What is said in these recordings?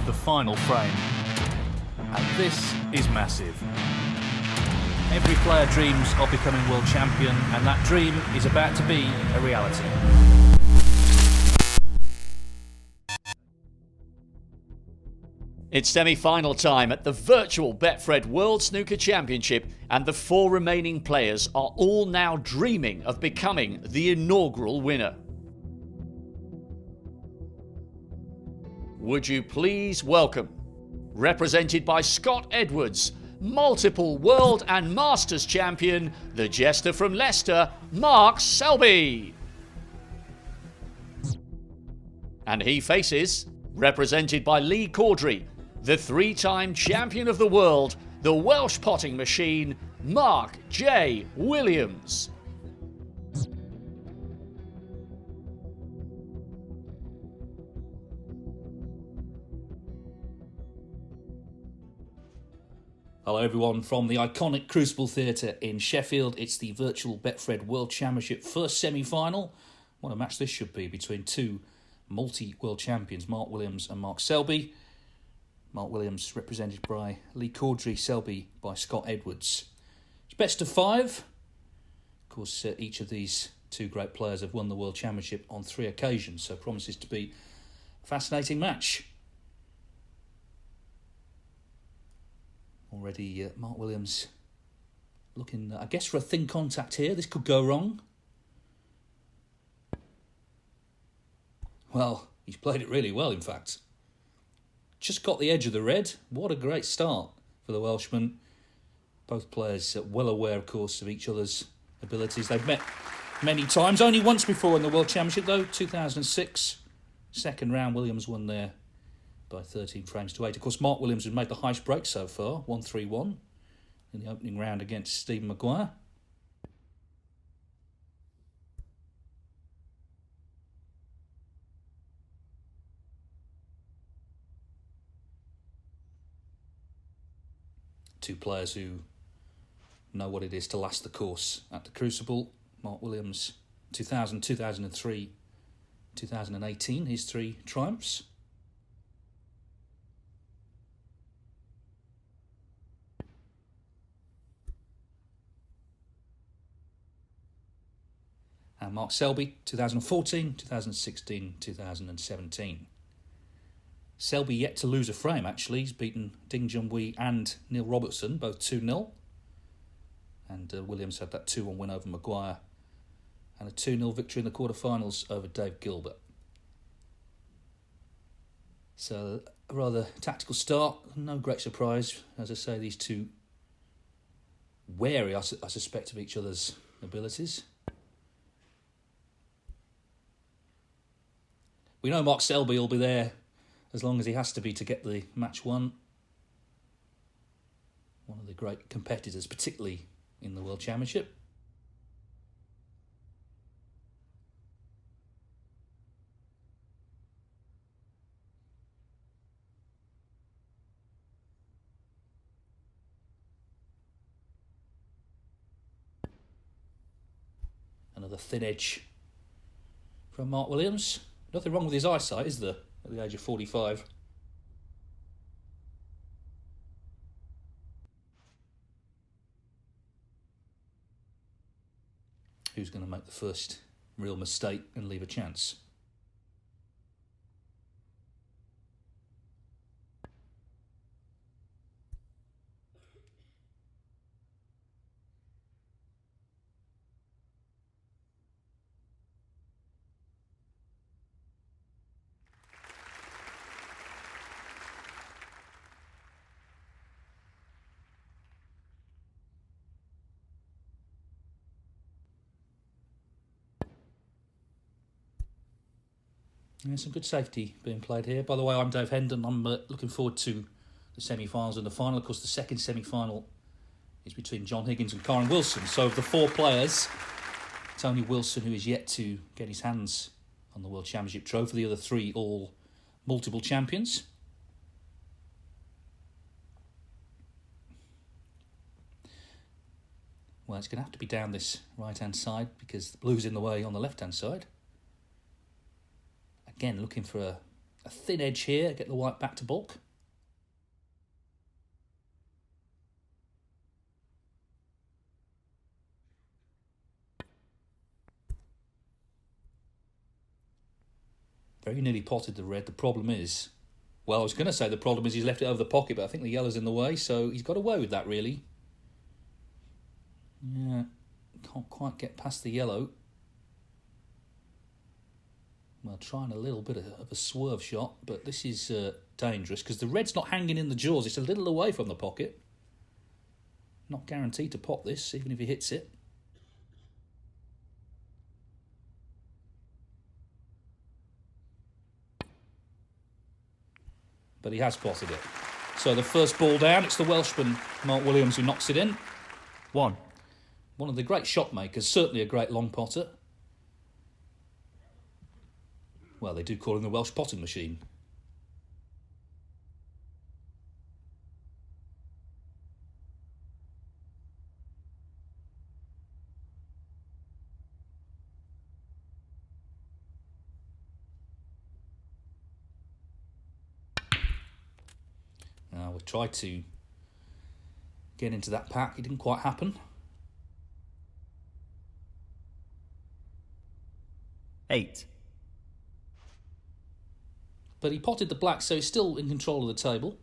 the final frame. And this is massive. Every player dreams of becoming world champion, and that dream is about to be a reality. It's semi-final time at the Virtual Betfred World Snooker Championship, and the 4 remaining players are all now dreaming of becoming the inaugural winner. Would you please welcome, represented by Scott Edwards, multiple world and masters champion, the jester from Leicester, Mark Selby. And he faces, represented by Lee Cordrey, the 3-time champion of the world, the Welsh potting machine, Mark J. Williams. Hello everyone from the iconic Crucible Theatre in Sheffield. It's the Virtual Betfred World Championship first semi-final. What a match this should be between 2 multi-world champions, Mark Williams and Mark Selby. Mark Williams represented by Lee Cordrey, Selby by Scott Edwards. It's best of 5. Of course, each of these 2 great players have won the World Championship on 3 occasions, so promises to be a fascinating match. Already Mark Williams looking, I guess, for a thin contact here. This could go wrong. Well, he's played it really well, in fact. Just got the edge of the red. What a great start for the Welshman. Both players well aware, of course, of each other's abilities. They've met many times. Only once before in the World Championship, though, 2006. Second round, Williams won there by 13 frames to 8. Of course, Mark Williams has made the highest break so far, 1-3-1 in the opening round against Stephen Maguire. Two players who know what it is to last the course at the Crucible. Mark Williams, 2000, 2003, 2018, his 3 triumphs. And Mark Selby, 2014, 2016, 2017. Selby yet to lose a frame, actually. He's beaten Ding Junhui and Neil Robertson, both 2-0. And Williams had that 2-1 win over Maguire. And a 2-0 victory in the quarterfinals over Dave Gilbert. So, a rather tactical start. No great surprise. As I say, these 2 wary, I suspect, of each other's abilities. We know Mark Selby will be there as long as he has to be to get the match won. One of the great competitors, particularly in the World Championship. Another thin edge from Mark Williams. Nothing wrong with his eyesight, is there, at the age of 45? Who's going to make the first real mistake and leave a chance? Yeah, some good safety being played here. By the way, I'm Dave Hendon. I'm looking forward to the semi-finals and the final. Of course, the second semi-final is between John Higgins and Karen Wilson. So of the 4 players, it's only Wilson who is yet to get his hands on the World Championship trophy. The other 3 all multiple champions. Well, it's going to have to be down this right-hand side because the blue's in the way on the left-hand side. Again, looking for a a thin edge here, get the white back to bulk. Very nearly potted the red. The problem is, well, I was going to say the problem is he's left it over the pocket, but I think the yellow's in the way, so he's got away with that, really. Yeah, can't quite get past the yellow. Well, trying a little bit of a swerve shot, but this is dangerous because the red's not hanging in the jaws. It's a little away from the pocket. Not guaranteed to pot this, even if he hits it. But he has potted it. So the first ball down, it's the Welshman, Mark Williams, who knocks it in. One of the great shot makers, certainly a great long potter. Well, they do call him the Welsh potting machine. Now, we tried to get into that pack. It didn't quite happen. 8. But he potted the black, so he's still in control of the table.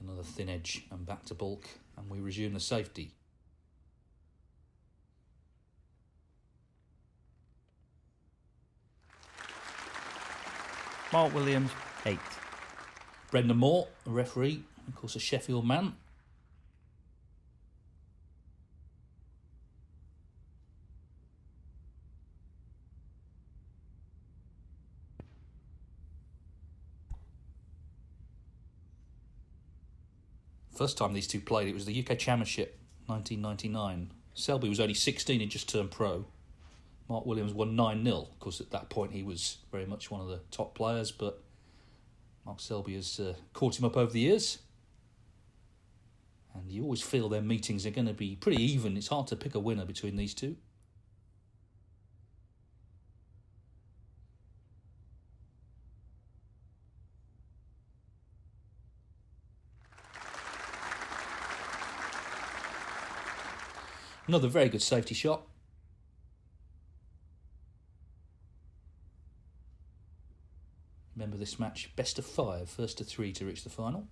Another thin edge and back to bulk, and we resume the safety. Mark Williams, 8. Brendan Moore, a referee, of course a Sheffield man. First time these two played, it was the UK Championship, 1999. Selby was only 16, he'd just turned pro. Mark Williams won 9-0. Of course, at that point, he was very much one of the top players, but Mark Selby has caught him up over the years. And you always feel their meetings are going to be pretty even. It's hard to pick a winner between these two. Another very good safety shot. Remember this match, best of 5, first to 3 to reach the final.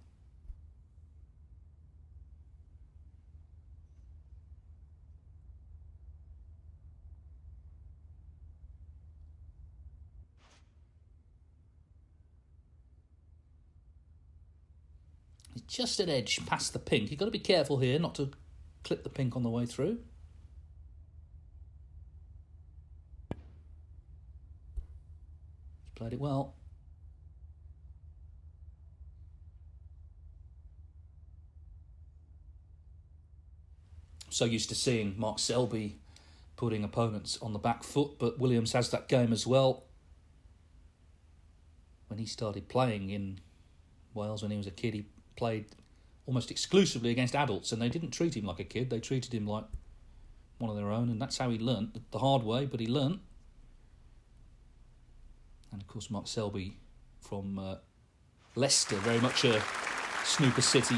It's just an edge past the pink. You've got to be careful here not to clip the pink on the way through. He's played it well. So used to seeing Mark Selby putting opponents on the back foot, but Williams has that game as well. When he started playing in Wales when he was a kid, he played almost exclusively against adults, and they didn't treat him like a kid. They treated him like one of their own, and that's how he learnt, the hard way, but he learnt. And of course Mark Selby from Leicester, very much a snooker city.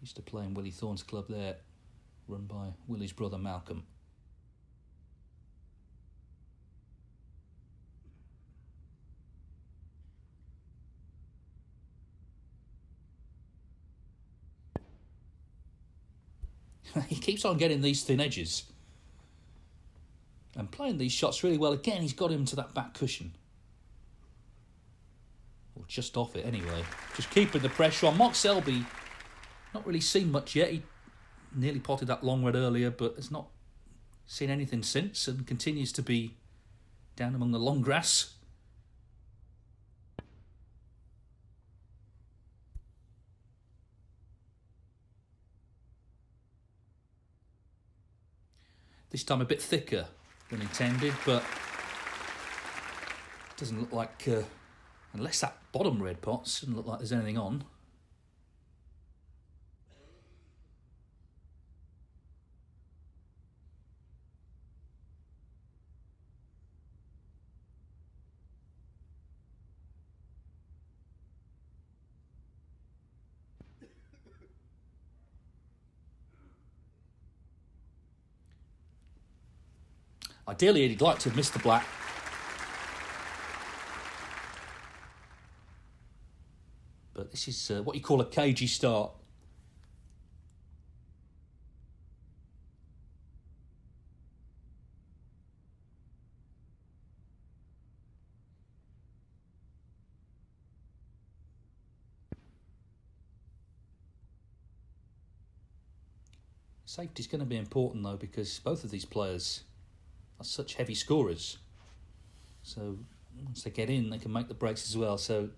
Used to play in Willie Thorne's club there, run by Willie's brother Malcolm. He keeps on getting these thin edges and playing these shots really well. Again, he's got him to that back cushion. Or just off it anyway. Just keeping the pressure on. Mark Selby, not really seen much yet. He nearly potted that long red earlier, but has not seen anything since and continues to be down among the long grass. This time a bit thicker than intended, but it doesn't look like, unless that bottom red pots, doesn't look like there's anything on. Ideally, he'd like to have missed the black. But this is what you call a cagey start. Safety's going to be important though, because both of these players are such heavy scorers. So once they get in, they can make the breaks as well. So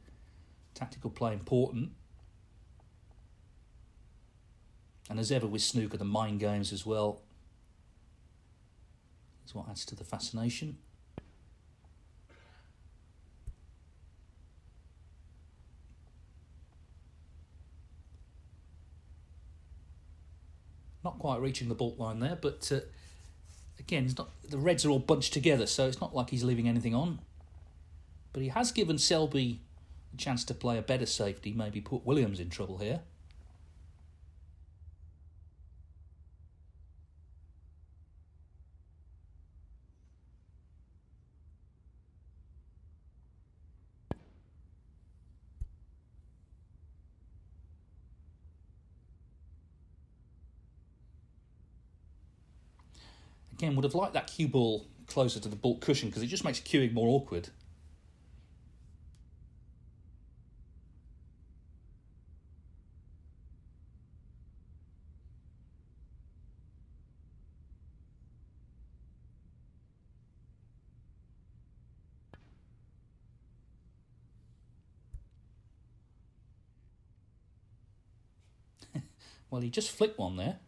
tactical play important. And as ever with snooker, the mind games as well is what adds to the fascination. Not quite reaching the baulk line there, but again, it's not, the reds are all bunched together, so it's not like he's leaving anything on. But he has given Selby a chance to play a better safety, maybe put Williams in trouble here. Again, would have liked that cue ball closer to the baulk cushion because it just makes cueing more awkward. Well, he just flicked one there.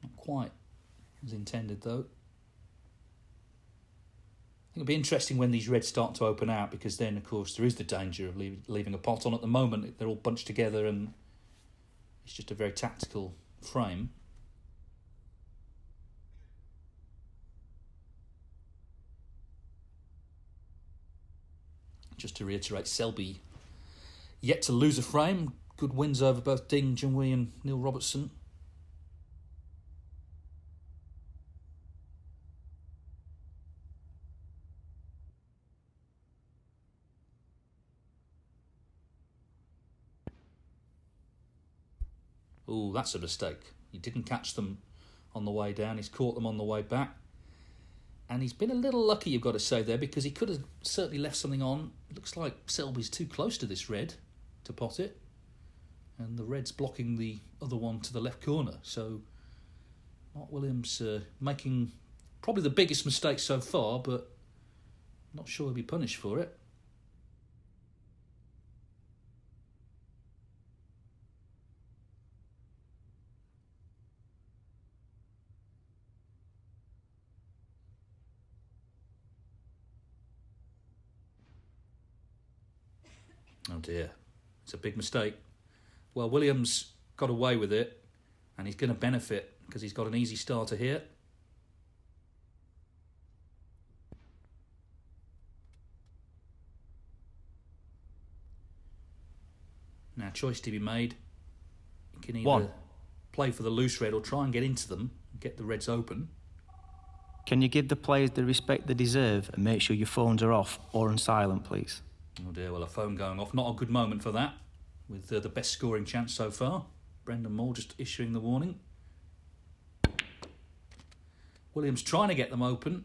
Not quite as intended, though. I think it'll be interesting when these reds start to open out, because then, of course, there is the danger of leaving a pot on. At the moment, they're all bunched together and it's just a very tactical frame. Just to reiterate, Selby yet to lose a frame. Good wins over both Ding Junhui and Neil Robertson. Oh, that's a mistake. He didn't catch them on the way down. He's caught them on the way back. And he's been a little lucky, you've got to say there, because he could have certainly left something on. It looks like Selby's too close to this red to pot it. And the red's blocking the other one to the left corner. So Mark Williams making probably the biggest mistake so far, but not sure he'll be punished for it. Oh dear, it's a big mistake. Well, Williams got away with it, and he's going to benefit because he's got an easy starter here. Now, choice to be made. You can either play for the loose red or try and get into them and get the reds open. Can you give the players the respect they deserve and make sure your phones are off or on silent, please? Oh dear, well, a phone going off. Not a good moment for that, with the best scoring chance so far. Brendan Moore just issuing the warning. Williams trying to get them open.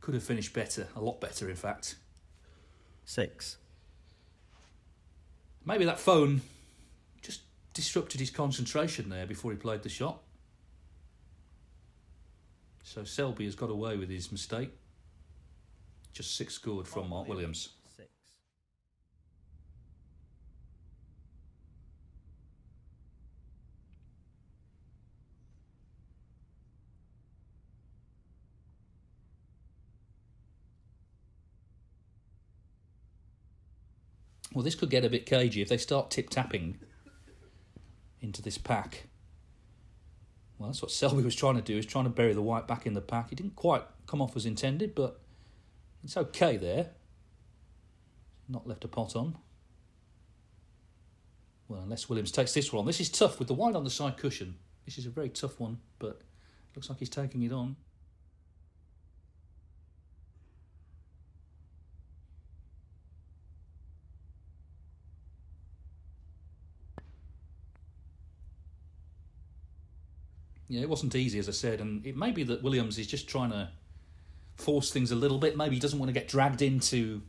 Could have finished better, a lot better, in fact. 6. Maybe that phone just disrupted his concentration there before he played the shot. So Selby has got away with his mistake. Just 6 scored from Mark Williams. 6. Well, this could get a bit cagey if they start tip-tapping into this pack. Well, that's what Selby was trying to do, is trying to bury the white back in the pack. He didn't quite come off as intended, but it's okay there. Not left a pot on. Well, unless Williams takes this one on. This is tough with the wide on the side cushion. This is a very tough one, but looks like he's taking it on. Yeah, it wasn't easy, as I said, and it may be that Williams is just trying to force things a little bit. Maybe he doesn't want to get dragged into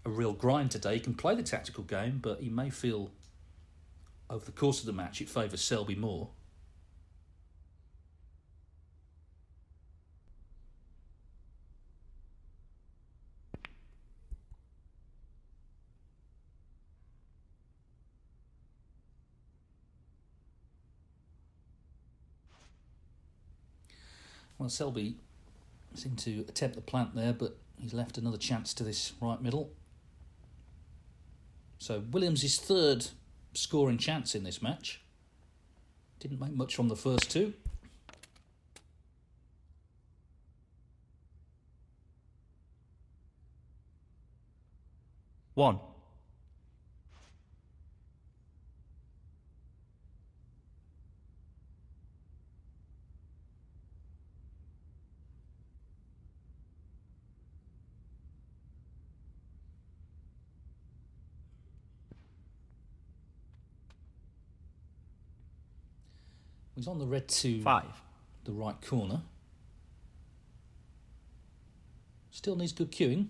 a real grind today. He can play the tactical game, but he may feel over the course of the match it favours Selby more. Well, Selby seemed to attempt the plant there, but he's left another chance to this right middle. So Williams' third scoring chance in this match. Didn't make much from the first two. One. He's on the red to 5. the right corner. Still needs good cueing.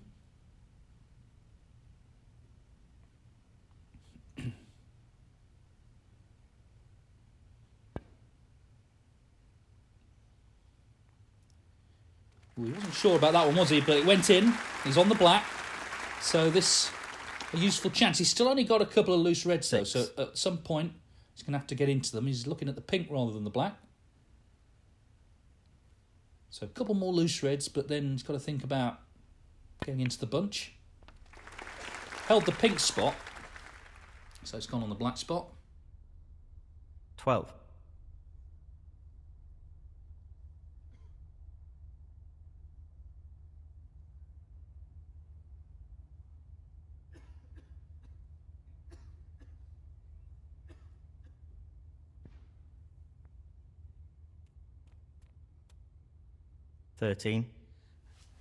He wasn't sure about that one, was he? But it went in. He's on the black. So this, a useful chance. He's still only got a couple of loose reds, though. So at some point, he's going to have to get into them. He's looking at the pink rather than the black. So a couple more loose reds, but then he's got to think about getting into the bunch. Held the pink spot. So it's gone on the black spot. 12. $13. It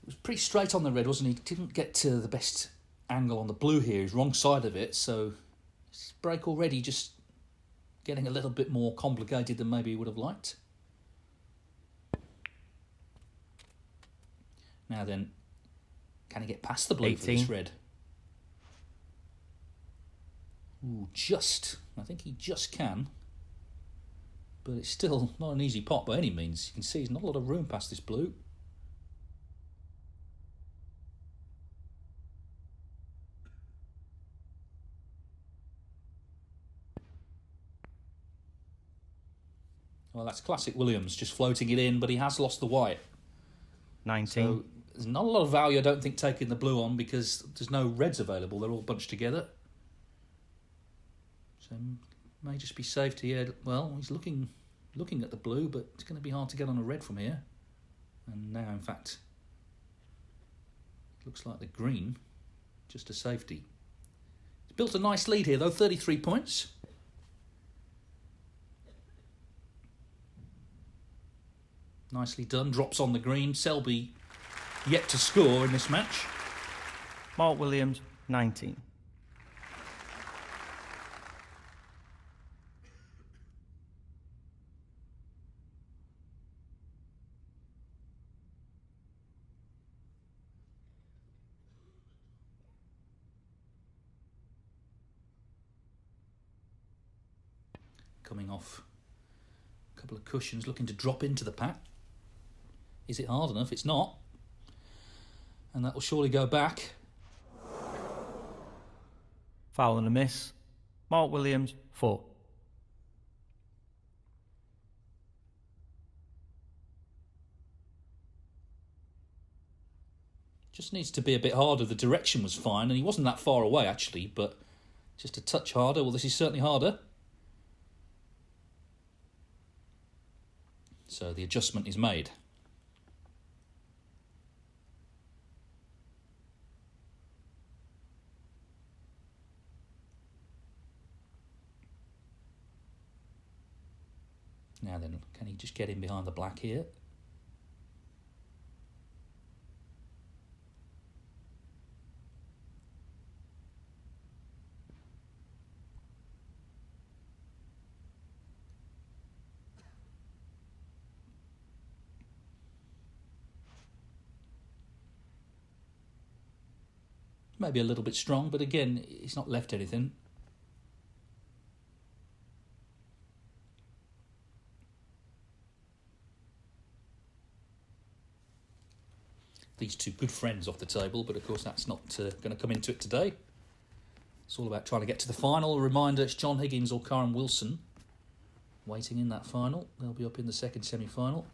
was pretty straight on the red, wasn't he? Didn't get to the best angle on the blue here. He's wrong side of it, so this break already just getting a little bit more complicated than maybe he would have liked. Now then, can he get past the blue 18. for this red? Ooh, just. I think he just can. But it's still not an easy pot by any means. You can see there's not a lot of room past this blue. Well, that's classic Williams, just floating it in, but he has lost the white. 19. So there's not a lot of value, I don't think, taking the blue on because there's no reds available. They're all bunched together. So may just be safe to, well, he's looking at the blue, but it's going to be hard to get on a red from here. And now, in fact, it looks like the green, just a safety. He's built a nice lead here, though, 33 points. Nicely done, drops on the green. Selby yet to score in this match. Mark Williams, 19. Coming off a couple of cushions, looking to drop into the pack. Is it hard enough? It's not. And that will surely go back. Foul and a miss. Mark Williams, 4. Just needs to be a bit harder. The direction was fine, and he wasn't that far away, actually, but just a touch harder. Well, this is certainly harder. So the adjustment is made. Now then, can he just get in behind the black here? Maybe a little bit strong, but again, he's not left anything. These two good friends off the table, but of course that's not going to come into it today. It's all about trying to get to the final. A reminder, it's John Higgins or Karen Wilson waiting in that final. They'll be up in the second semi-final.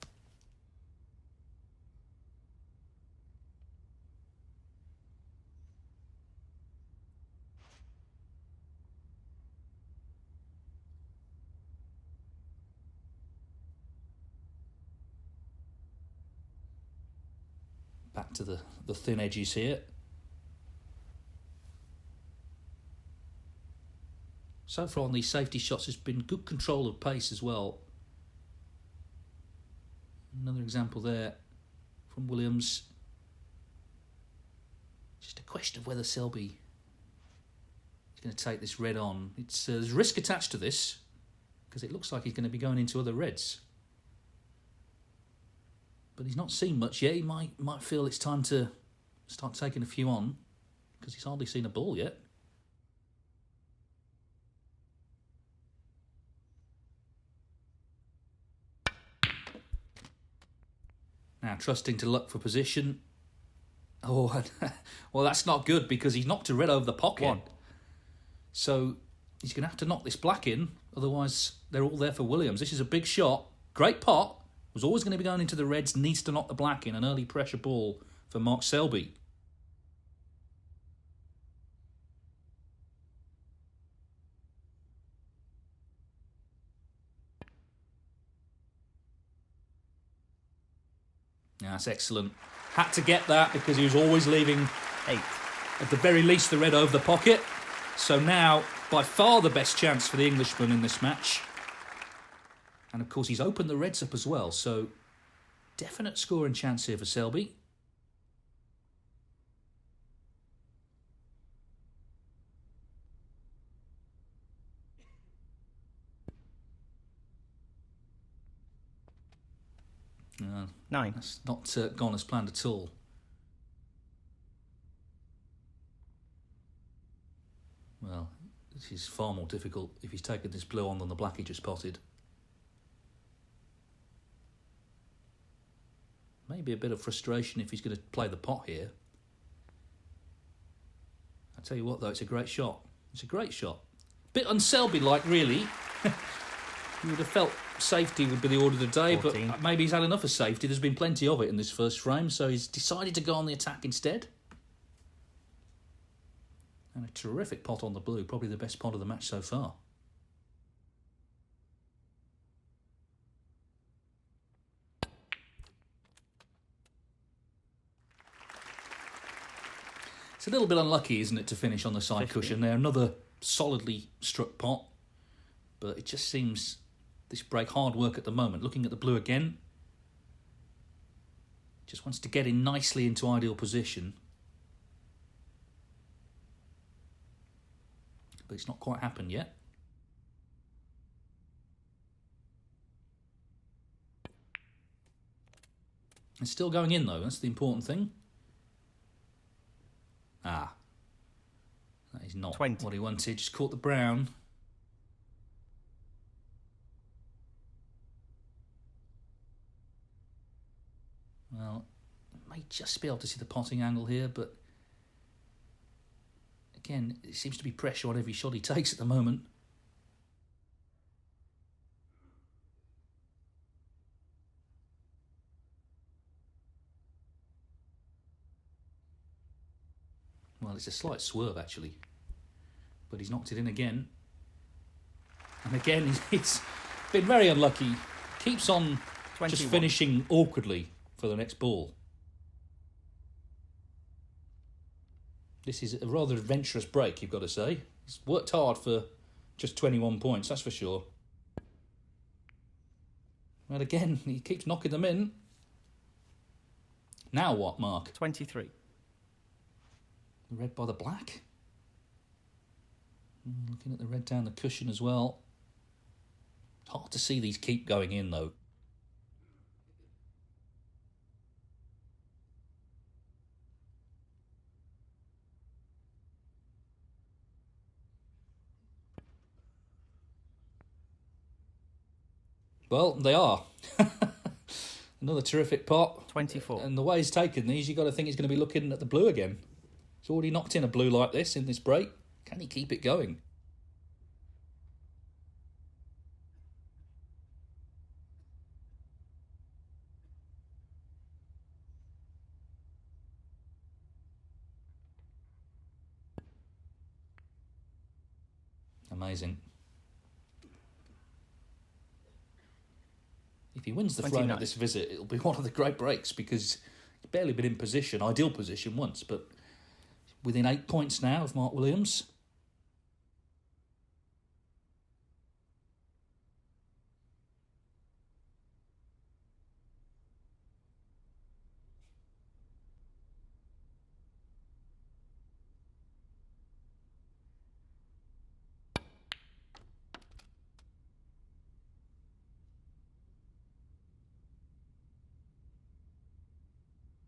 Back to the thin edges here. So far on these safety shots, there's been good control of pace as well. Another example there from Williams. Just a question of whether Selby is going to take this red on. There's risk attached to this because it looks like he's going to be going into other reds. But he's not seen much yet. He might feel it's time to start taking a few on because he's hardly seen a ball yet. Now trusting to luck for position. Oh, well, that's not good because he's knocked a red over the pocket. So he's going to have to knock this black in. Otherwise, they're all there for Williams. This is a big shot. Great pot. Was always going to be going into the reds, needs to knock the black in. An early pressure ball for Mark Selby. Yeah, that's excellent. Had to get that because he was always leaving 8. At the very least, the red over the pocket. So now, by far the best chance for the Englishman in this match. And of course, he's opened the reds up as well. So, definite scoring chance here for Selby. No, 9. That's not gone as planned at all. Well, this is far more difficult if he's taken this blue on than the black he just potted. Maybe a bit of frustration if he's going to play the pot here. I tell you what, though, it's a great shot. It's a great shot. Bit un-Selby-like, really. You would have felt safety would be the order of the day, 14. But maybe he's had enough of safety. There's been plenty of it in this first frame, so he's decided to go on the attack instead. And a terrific pot on the blue, probably the best pot of the match so far. It's a little bit unlucky, isn't it, to finish on the side 50. Cushion there. Another solidly struck pot, but it just seems this break hard work at the moment. Looking at the blue again, just wants to get in nicely into ideal position, but it's not quite happened yet. It's still going in though. That's the important thing. Ah, that is not 20. What he wanted. Just caught the brown. Well, may just be able to see the potting angle here, but again, it seems to be pressure on every shot he takes at the moment. Well, it's a slight swerve, actually. But he's knocked it in again. And again, he's been very unlucky. Keeps on 21. Just finishing awkwardly for the next ball. This is a rather adventurous break, you've got to say. He's worked hard for just 21 points, that's for sure. And again, he keeps knocking them in. Now what, Mark? 23. The red by the black. Looking at the red down the cushion as well. It's hard to see these keep going in, though. Well, they are. Another terrific pot. 24. And the way he's taken these, you've got to think he's going to be looking at the blue again. He's already knocked in a blue like this in this break. Can he keep it going? Amazing. If he wins the frame at this visit, it'll be one of the great breaks because he's barely been in position, ideal position once, but within 8 points now of Mark Williams.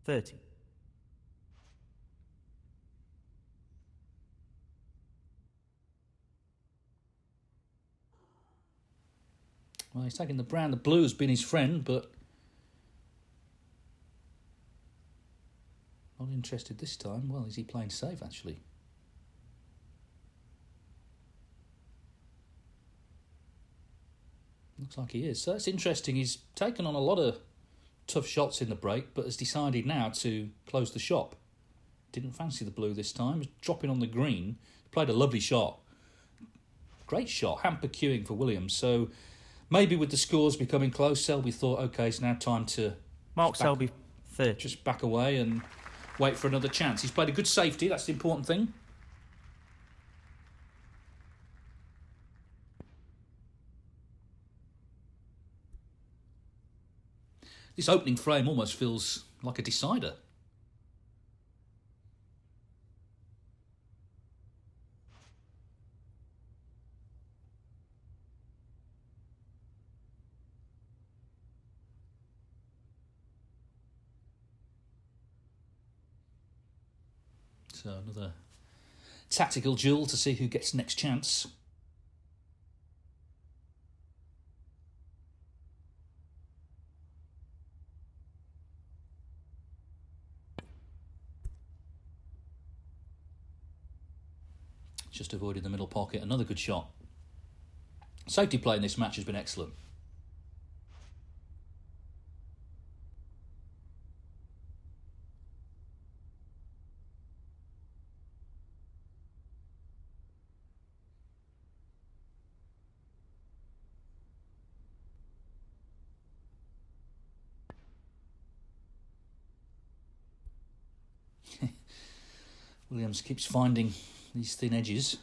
$30. Well, he's taking the brown. The blue's been his friend, but not interested this time. Well, is he playing safe, actually? Looks like he is. So that's interesting. He's taken on a lot of tough shots in the break, but has decided now to close the shop. Didn't fancy the blue this time. Was dropping on the green. Played a lovely shot. Great shot. Hamper queuing for Williams. So maybe with the scores becoming close, Selby thought, OK, it's now time to... Mark Selby, 30. Just back away and wait for another chance. He's played a good safety. That's the important thing. This opening frame almost feels like a decider. So another tactical duel to see who gets next chance. Just avoided the middle pocket. Another good shot. Safety play in this match has been excellent. Williams keeps finding these thin edges.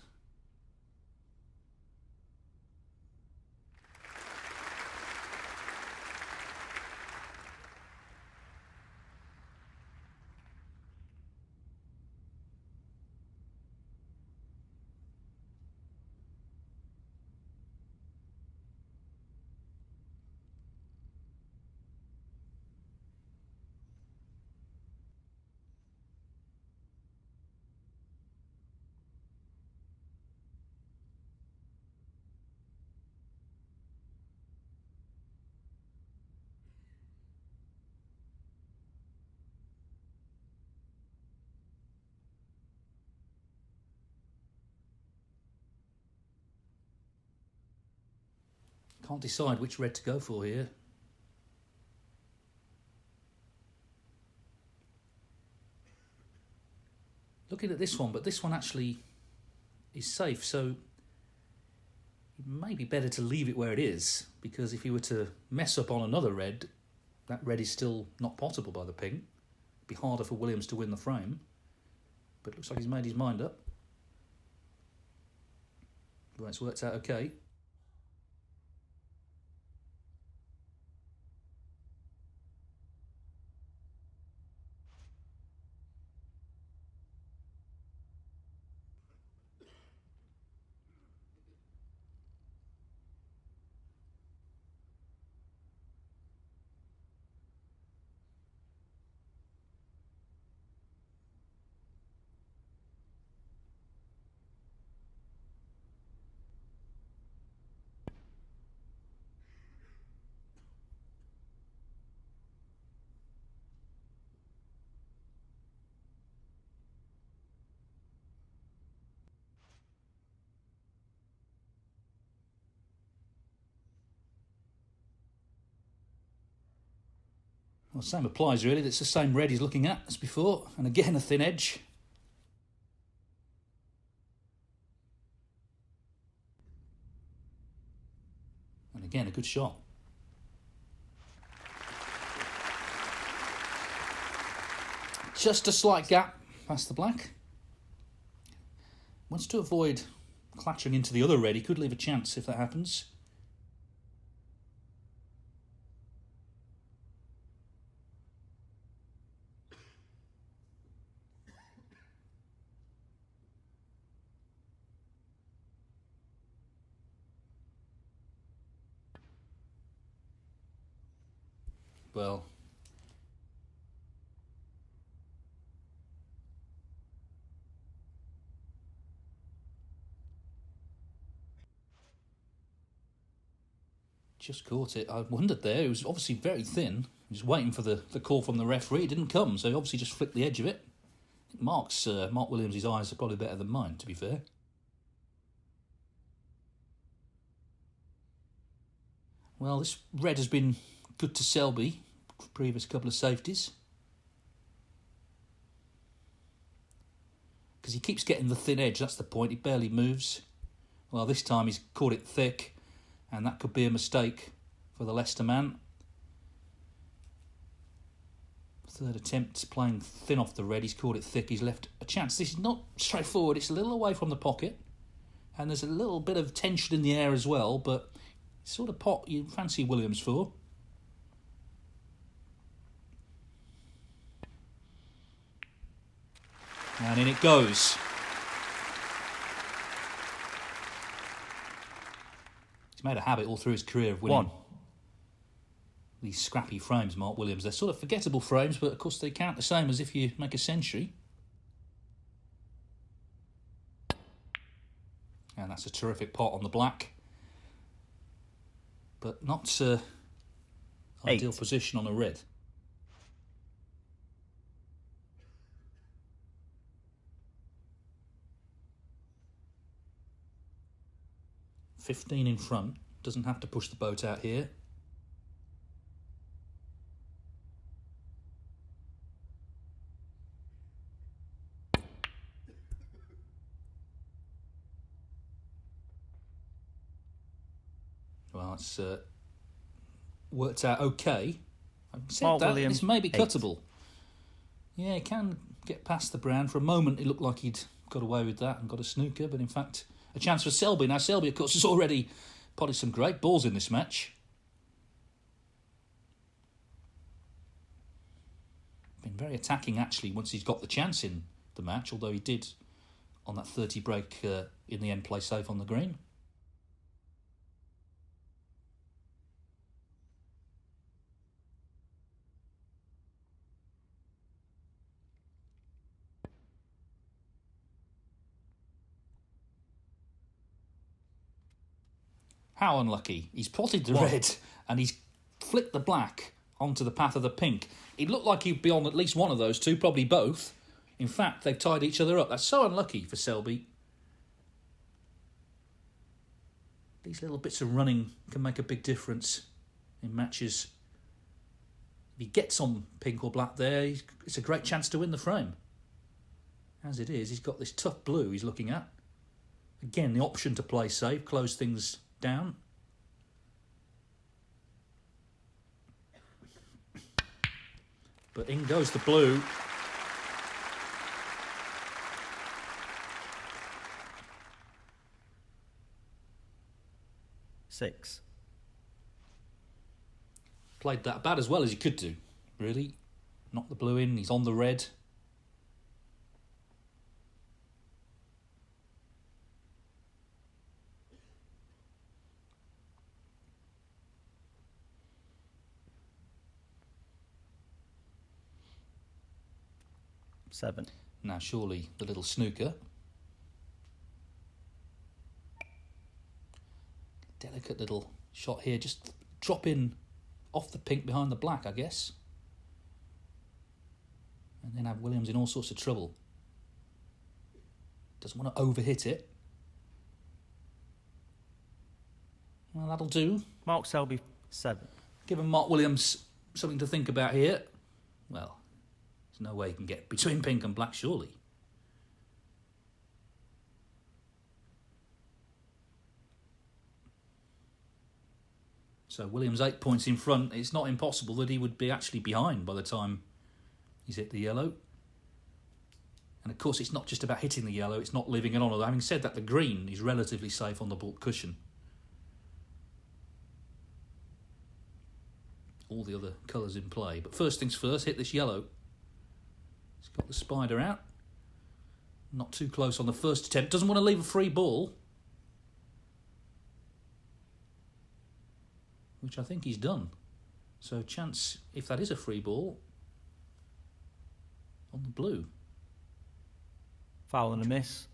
Can't decide which red to go for here. Looking at this one, but this one actually is safe, so it may be better to leave it where it is, because if he were to mess up on another red, that red is still not potable by the ping. It'd be harder for Williams to win the frame, but it looks like he's made his mind up. Well, it's worked out okay. Well, same applies really. It's the same red he's looking at as before. And again, a thin edge. And again, a good shot. Just a slight gap past the black. Wants to avoid clattering into the other red. He could leave a chance if that happens. Well, just caught it. I wondered there. It was obviously very thin. He was waiting for the call from the referee. It didn't come, so he obviously just flicked the edge of it. Mark Williams' eyes are probably better than mine, to be fair. Well, this red has been good to Selby, previous couple of safeties. Because he keeps getting the thin edge, that's the point, he barely moves. Well, this time he's caught it thick, and that could be a mistake for the Leicester man. Third attempt, playing thin off the red, he's caught it thick, he's left a chance. This is not straightforward, it's a little away from the pocket, and there's a little bit of tension in the air as well, but sort of pot you fancy Williams for. And in it goes. He's made a habit all through his career of winning these scrappy frames, Mark Williams. They're sort of forgettable frames, but of course they count the same as if you make a century. And that's a terrific pot on the black. But not ideal position on a red. $15 in front. Doesn't have to push the boat out here. Well, it's worked out okay. Except that Williams, this may be cuttable. Yeah, he can get past the brown. For a moment, it looked like he'd got away with that and got a snooker, but in fact, a chance for Selby. Now, Selby, of course, has already potted some great balls in this match. Been very attacking, actually, once he's got the chance in the match, although he did, on that 30 break, in the end, play safe on the green. How unlucky. He's potted the red and he's flicked the black onto the path of the pink. It looked like he'd be on at least one of those two, probably both. In fact, they've tied each other up. That's so unlucky for Selby. These little bits of running can make a big difference in matches. If he gets on pink or black there, it's a great chance to win the frame. As it is, he's got this tough blue he's looking at. Again, the option to play safe, close things down. But in goes the blue. Six. Played that about as well as he could do, really. Knocked the blue in, he's on the red. Seven. Now surely the little snooker. Delicate little shot here, just drop in off the pink behind the black, I guess. And then have Williams in all sorts of trouble. Doesn't want to overhit it. Well, that'll do. Mark Selby, 7. Given Mark Williams something to think about here. Well, there's no way you can get between pink and black, surely. So Williams 8 points in front. It's not impossible that he would be actually behind by the time he's hit the yellow. And of course, it's not just about hitting the yellow, it's not leaving it on. Although having said that, the green is relatively safe on the baulk cushion. All the other colours in play. But first things first, hit this yellow. He's got the spider out. Not too close on the first attempt. Doesn't want to leave a free ball. Which I think he's done. So chance, if that is a free ball, on the blue. Foul and a miss.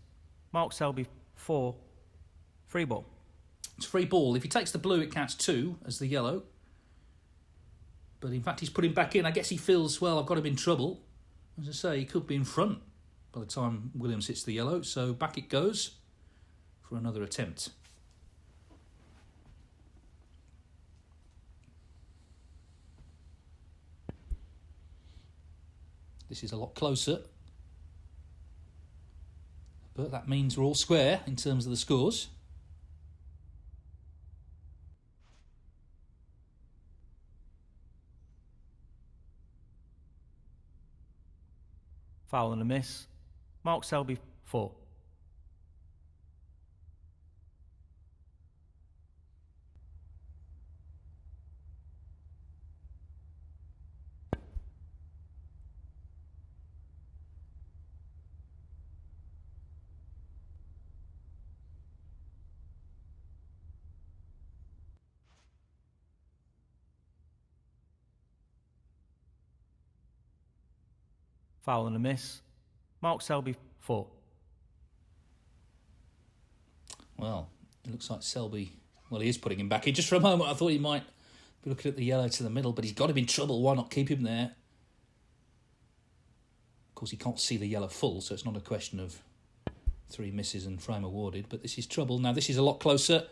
Mark Selby 4. Free ball. It's free ball. If he takes the blue, it counts 2 as the yellow. But in fact, he's put him back in. I guess he feels, well, I've got him in trouble. As I say, he could be in front by the time Williams hits the yellow. So back it goes for another attempt. This is a lot closer. But that means we're all square in terms of the scores. Foul and a miss. Mark Selby 4. Foul and a miss. Mark Selby 4. Well, it looks like Selby, well, he is putting him back in. Just for a moment, I thought he might be looking at the yellow to the middle, but he's got him in trouble. Why not keep him there? Of course, he can't see the yellow full, so it's not a question of 3 misses and frame awarded, but this is trouble. Now, this is a lot closer.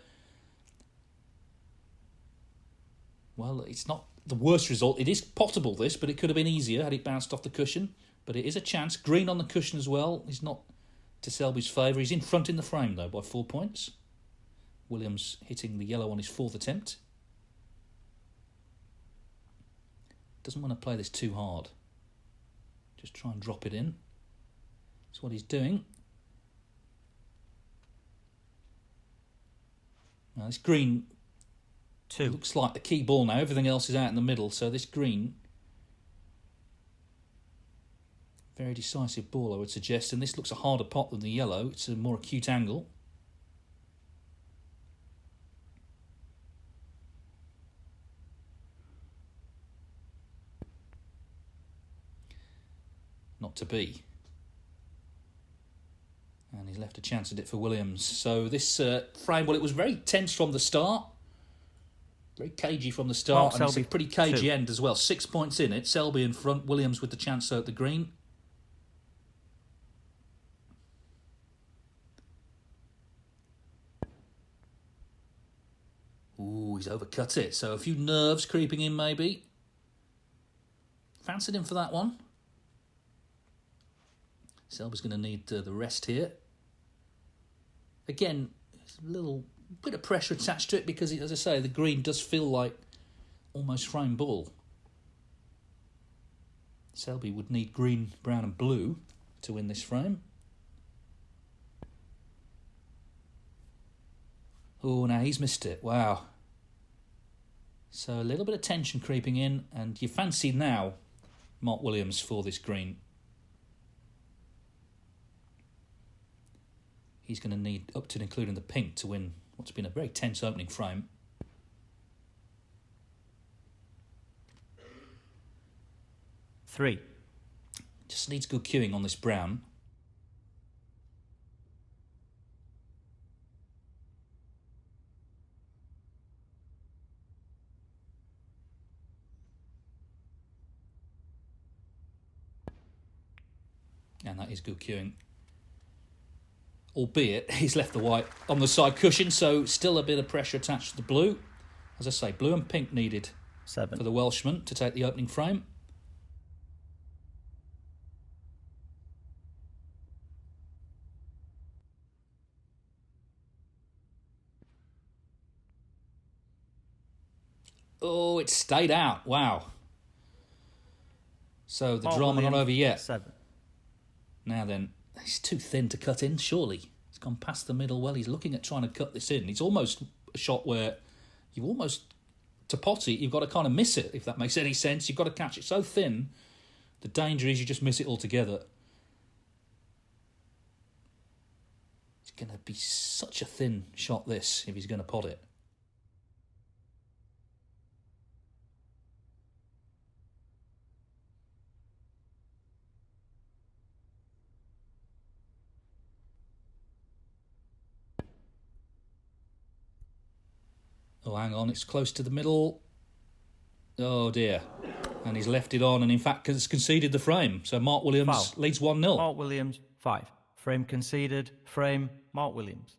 Well, it's not the worst result. It is potable, this, but it could have been easier had it bounced off the cushion. But it is a chance. Green on the cushion as well. He's not to Selby's favour. He's in front in the frame, though, by 4 points. Williams hitting the yellow on his 4th attempt. Doesn't want to play this too hard. Just try and drop it in. That's what he's doing. Now, this green 2. looks like the key ball now. Everything else is out in the middle, so this green... very decisive ball, I would suggest. And this looks a harder pot than the yellow. It's a more acute angle. Not to be. And he's left a chance at it for Williams. So this frame, well, it was very tense from the start. Very cagey from the start. And it's a pretty cagey 2. end as well. 6 points in it. Selby in front. Williams with the chance at the green. Ooh, he's overcut it. So a few nerves creeping in, maybe. Fancied him for that one. Selby's going to need the rest here. Again, there's a little bit of pressure attached to it because, as I say, the green does feel like almost frame ball. Selby would need green, brown and blue to win this frame. Oh, now he's missed it. Wow. So a little bit of tension creeping in, and you fancy now Mark Williams for this green. He's going to need up to and including the pink to win what's been a very tense opening frame. Three. Just needs good cueing on this brown. And that is good cueing. Albeit, he's left the white on the side cushion, so still a bit of pressure attached to the blue. As I say, blue and pink needed 7. for the Welshman to take the opening frame. Oh, it stayed out. Wow. So the drama not over yet. 7. Now then, he's too thin to cut in, surely. He's gone past the middle. Well, he's looking at trying to cut this in. It's almost a shot where you've almost, to pot it, you've got to kind of miss it, if that makes any sense. You've got to catch it so thin. The danger is you just miss it altogether. It's going to be such a thin shot, this, if he's going to pot it. Oh, hang on, it's close to the middle. Oh, dear. And he's left it on and, in fact, has conceded the frame. So Mark Williams leads 1-0. Mark Williams, 5. Frame conceded. Frame, Mark Williams.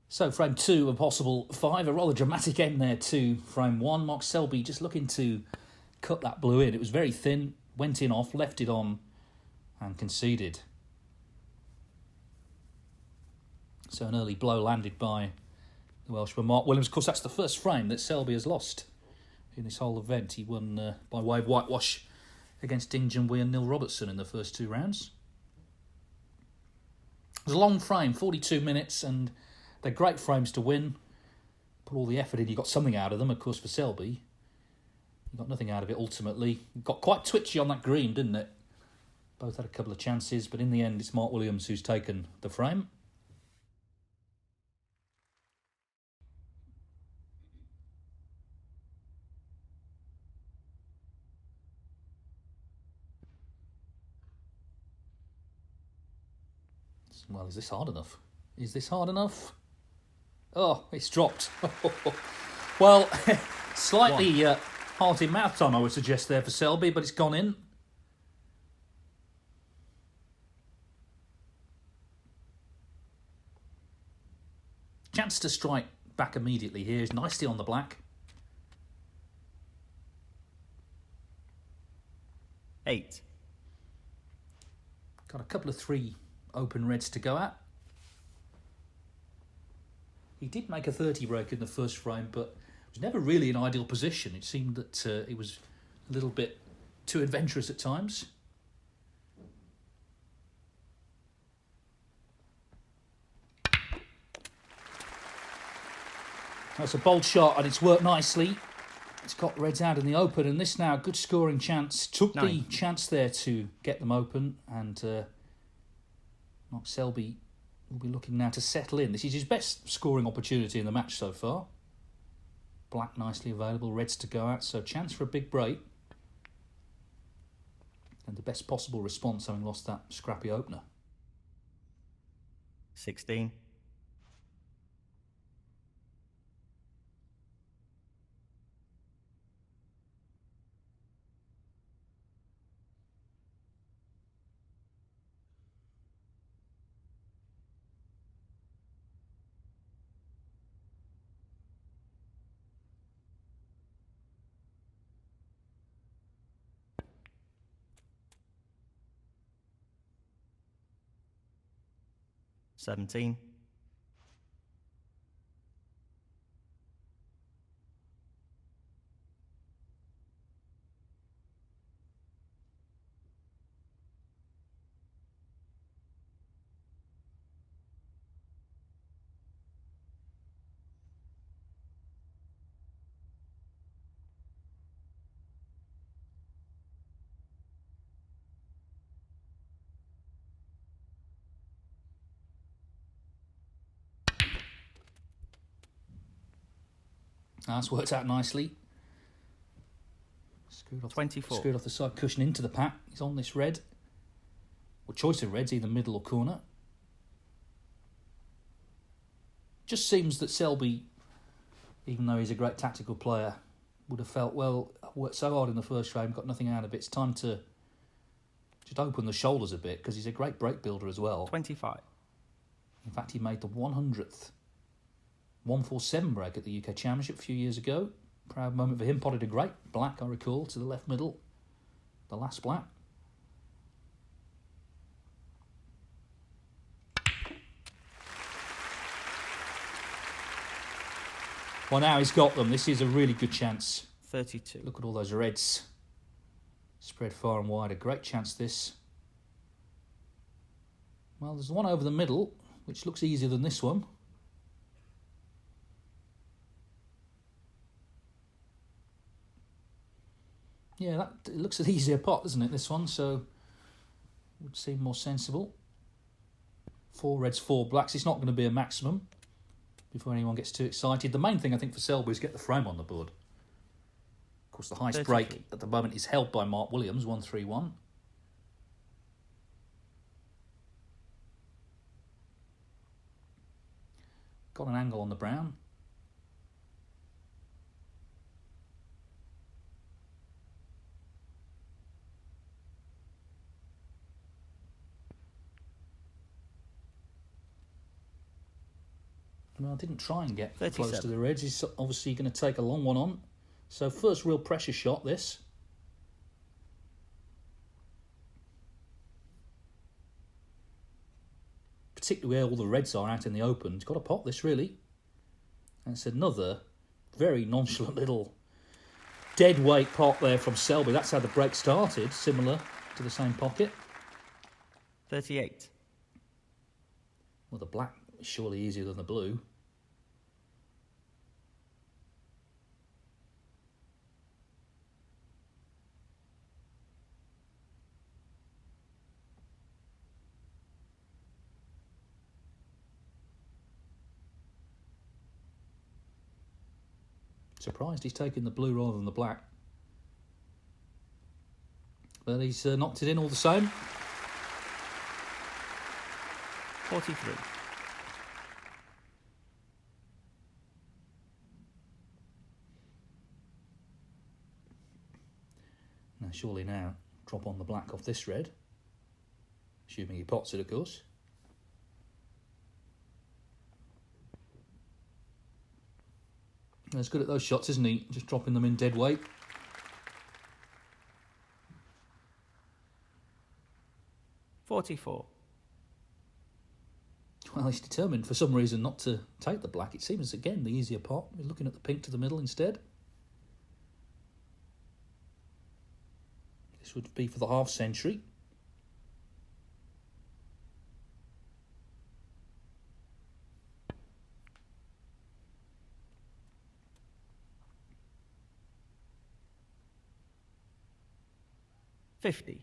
So frame 2, a possible 5. A rather dramatic end there to frame 1. Mark Selby just looking to cut that blue in. It was very thin, went in off, left it on and conceded. So an early blow landed by the Welshman Mark Williams. Of course, that's the first frame that Selby has lost in this whole event. He won by way of whitewash against Ding Junhui and Neil Robertson in the first 2 rounds. It was a long frame, 42 minutes, and they're great frames to win. Put all the effort in, you got something out of them. Of course, for Selby, you got nothing out of it ultimately. Got quite twitchy on that green, didn't it? Both had a couple of chances, but in the end, it's Mark Williams who's taken the frame. Well, is this hard enough? Is this hard enough? Oh, it's dropped. Well, slightly heart in mouth time, I would suggest there for Selby, but it's gone in. Chance to strike back immediately here is nicely on the black. 8. Got a couple of 3 open reds to go at. He did make a 30 break in the first frame, but it was never really an ideal position. It seemed that it was a little bit too adventurous at times. That's a bold shot, and it's worked nicely. It's got reds out in the open, and this now, good scoring chance. Took 9. the chance there to get them open, and Mark Selby will be looking now to settle in. This is his best scoring opportunity in the match so far. Black nicely available, reds to go at, so chance for a big break. And the best possible response, having lost that scrappy opener. 16. 17. That's worked out nicely. Screwed off 24. Screwed off the side cushion into the pack. He's on this red. Well, choice of reds, either middle or corner. Just seems that Selby, even though he's a great tactical player, would have felt, well, I worked so hard in the first frame, got nothing out of it. It's time to just open the shoulders a bit, because he's a great break builder as well. 25. In fact, he made the 100th 147 break at the UK Championship a few years ago. Proud moment for him. Potted a great black, I recall, to the left middle. The last black. Well, now he's got them. This is a really good chance. 32. Look at all those reds. Spread far and wide. A great chance, this. Well, there's one over the middle, which looks easier than this one. Yeah, it looks an easier pot, doesn't it, this one? So, would seem more sensible. 4 reds, 4 blacks. It's not going to be a maximum before anyone gets too excited. The main thing, I think, for Selby is get the frame on the board. Of course, the highest 33. break at the moment is held by Mark Williams, 131. Got an angle on the brown. Well, I didn't try and get 37. close to the reds. He's obviously going to take a long one on. So first real pressure shot, this. Particularly where all the reds are out in the open. He's got to pot this, really. And it's another very nonchalant little dead weight pot there from Selby. That's how the break started, similar to the same pocket. 38. Well, the black is surely easier than the blue. Surprised he's taken the blue rather than the black. But he's knocked it in all the same. 43. Now, surely now, drop on the black off this red. Assuming he pots it, of course. He's good at those shots, isn't he? Just dropping them in dead weight. $44. Well, he's determined for some reason not to take the black. It seems, again, the easier pot. We're looking at the pink to the middle instead. This would be for the half century. $50.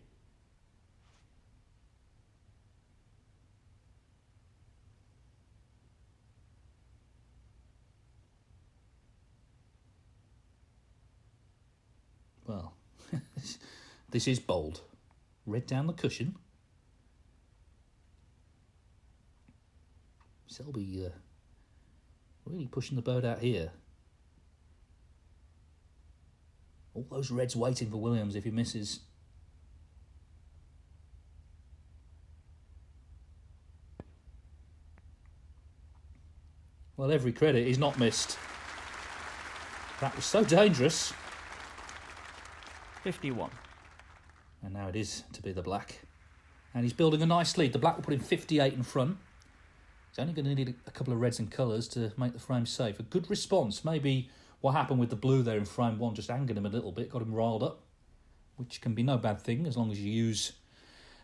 Well, this is bold. Red down the cushion. Selby really pushing the boat out here. All those reds waiting for Williams if he misses. Well, every credit, he's not missed. That was so dangerous. 51. And now it is to be the black. And he's building a nice lead. The black will put him 58 in front. He's only going to need a couple of reds and colours to make the frame safe. A good response. Maybe what happened with the blue there in frame 1 just angered him a little bit, got him riled up, which can be no bad thing as long as you use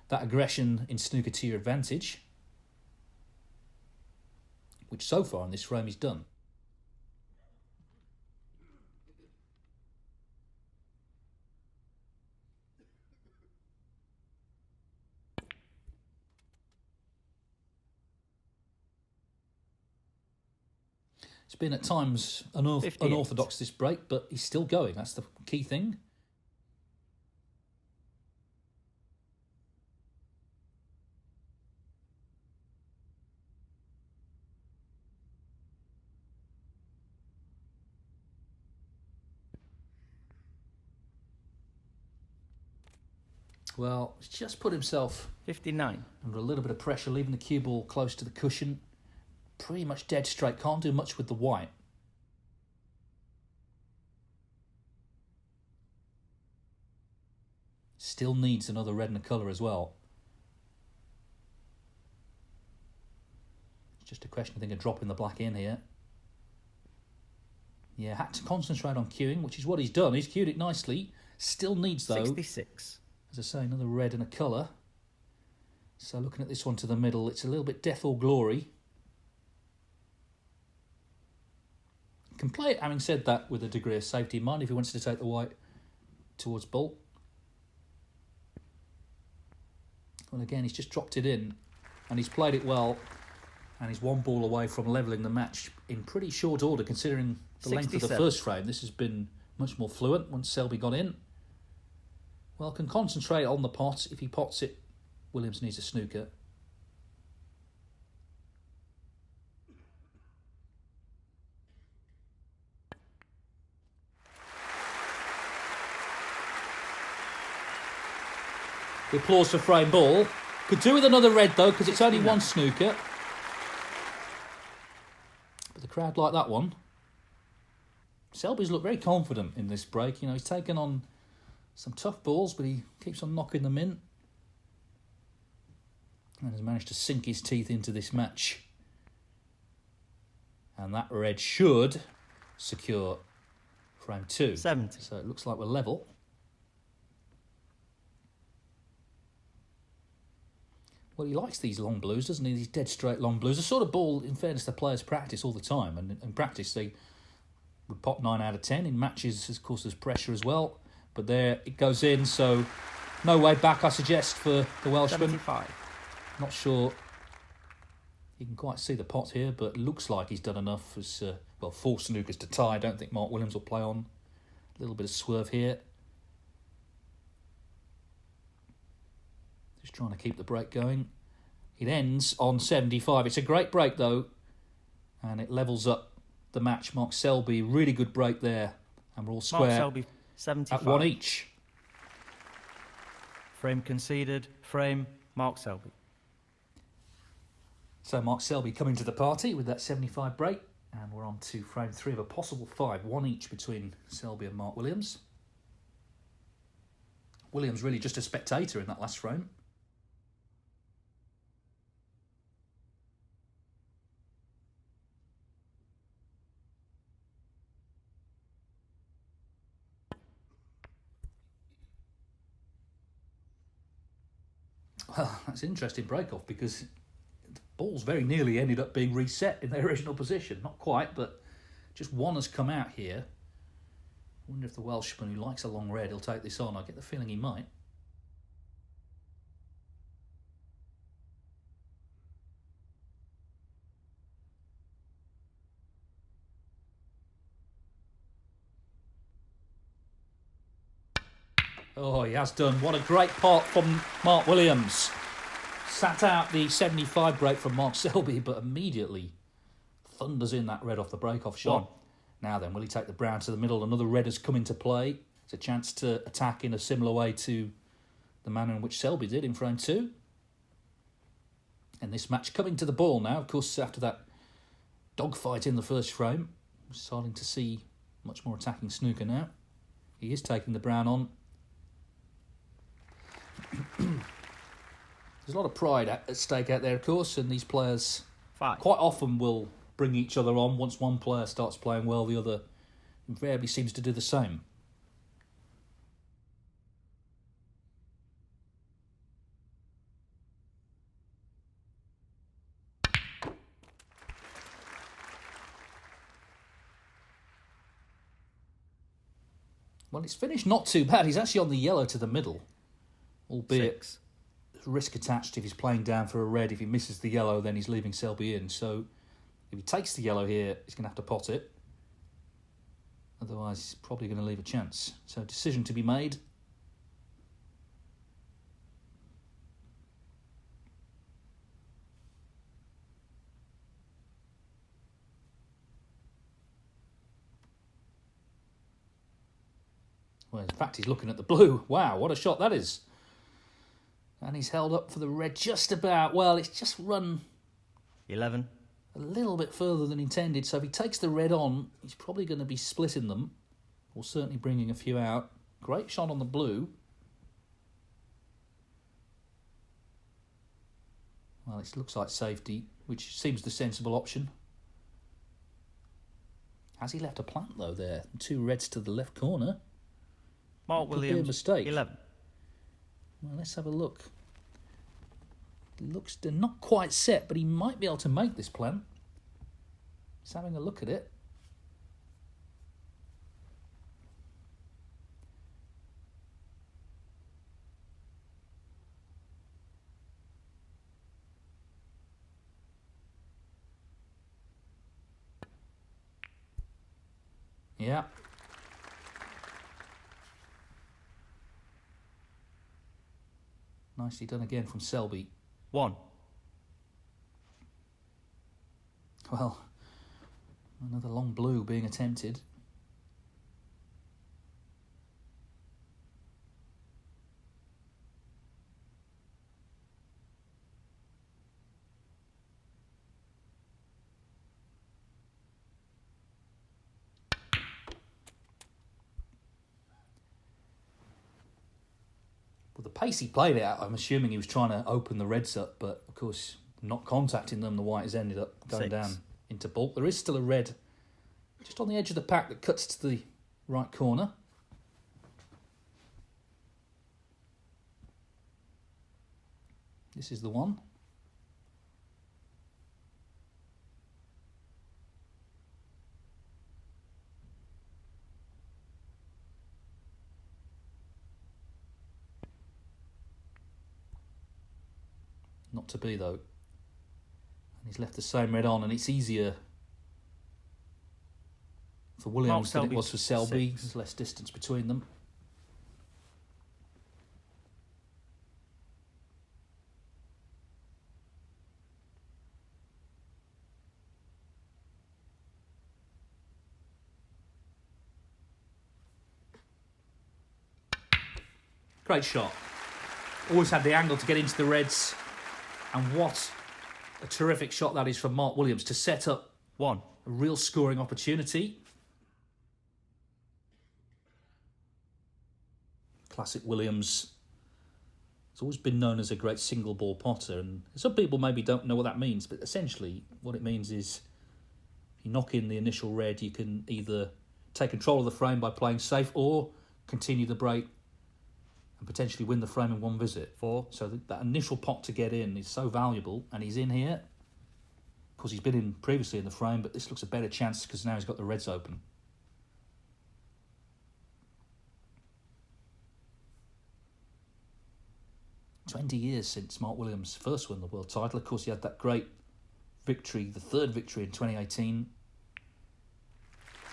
that aggression in snooker to your advantage, which so far in this frame he's done. It's been at times unorthodox this break, but he's still going. That's the key thing. Well, he's just put himself 59. under a little bit of pressure, leaving the cue ball close to the cushion. pretty much dead straight. Can't do much with the white. Still needs another red and a colour as well. It's just a question, I think, of dropping the black in here. Yeah, had to concentrate on queuing, which is what he's done. He's queued it nicely. Still needs, though, 66. as I say, another red and a colour. So looking at this one to the middle, it's a little bit death or glory. Can play it, having said that, with a degree of safety in mind if he wants to take the white towards bolt. Well, again, he's just dropped it in, and he's played it well, and he's one ball away from levelling the match in pretty short order, considering the length of the first frame. This has been much more fluent once Selby got in. Well, can concentrate on the pot. If he pots it, Williams needs a snooker. The applause for frame ball. Could do with another red, though, because it's only one snooker. But the crowd like that one. Selby's looked very confident in this break. You know, he's taken on some tough balls, but he keeps on knocking them in. And has managed to sink his teeth into this match. And that red should secure frame 2. 70. So it looks like we're level. Well, he likes these long blues, doesn't he? These dead straight long blues. The sort of ball, in fairness, the players practice all the time. And in practice, they would pot 9 out of 10. In matches, of course, there's pressure as well. But there it goes in, so no way back, I suggest, for the Welshman. 75. Not sure you can quite see the pot here, but looks like he's done enough as, 4 snookers to tie. I don't think Mark Williams will play on. A little bit of swerve here. Just trying to keep the break going. It ends on 75. It's a great break, though, and it levels up the match. Mark Selby, really good break there, and we're all square. Mark Selby, 75. At 1 each. Frame conceded. Frame, Mark Selby. So Mark Selby coming to the party with that 75 break, and we're on to frame 3 of a possible 5, 1 each between Selby and Mark Williams. Williams really just a spectator in that last frame. Well, that's an interesting break-off because the balls very nearly ended up being reset in their original position. Not quite, but just one has come out here. I wonder if the Welshman, who likes a long red, will take this on. I get the feeling he might. Oh, he has done. What a great pot from Mark Williams. Sat out the 75 break from Mark Selby, but immediately thunders in that red off the break-off shot. Now then, will he take the brown to the middle? Another red has come into play. It's a chance to attack in a similar way to the manner in which Selby did in frame 2. And this match coming to the ball now. Of course, after that dogfight in the first frame, we're starting to see much more attacking snooker now. He is taking the brown on. There's a lot of pride at stake out there, of course, and these players 5. quite often will bring each other on. Once one player starts playing well, the other invariably seems to do the same. Well, it's finished not too bad. He's actually on the yellow to the middle, albeit 6. there's risk attached if he's playing down for a red. If he misses the yellow, then he's leaving Selby in. So if he takes the yellow here, he's going to have to pot it. Otherwise, he's probably going to leave a chance. So decision to be made. Well, in fact, he's looking at the blue. Wow, what a shot that is. And he's held up for the red just about. Well, it's just run 11. a little bit further than intended. So if he takes the red on, he's probably going to be splitting them, or certainly bringing a few out. Great shot on the blue. Well, it looks like safety, which seems the sensible option. Has he left a plant, though, there? 2 reds to the left corner. Mark Could be a Williams, mistake. 11. Well, let's have a look. Looks they're not quite set, but he might be able to make this plant. Just having a look at it. Yeah. Nicely done again from Selby. 1. Well, another long blue being attempted. Well, the pace he played out, I'm assuming he was trying to open the reds up, but of course, not contacting them, the white has ended up going 6. down into bulk. There is still a red just on the edge of the pack that cuts to the right corner. This is the one. Not to be, though. And he's left the same red on, and it's easier for Williams than it was for Selby. 6. There's less distance between them. Great shot. Always had the angle to get into the reds. And what a terrific shot that is from Mark Williams to set up 1. a real scoring opportunity. Classic Williams. He's always been known as a great single ball potter, and some people maybe don't know what that means, but essentially what it means is if you knock in the initial red, you can either take control of the frame by playing safe or continue the break and potentially win the frame in one visit. 4. So that initial pot to get in is so valuable, and he's in here. Of course, he's been in previously in the frame, but this looks a better chance because now he's got the reds open. "20 years since Mark Williams first won the world title. Of course, he had that great victory, the third victory in 2018.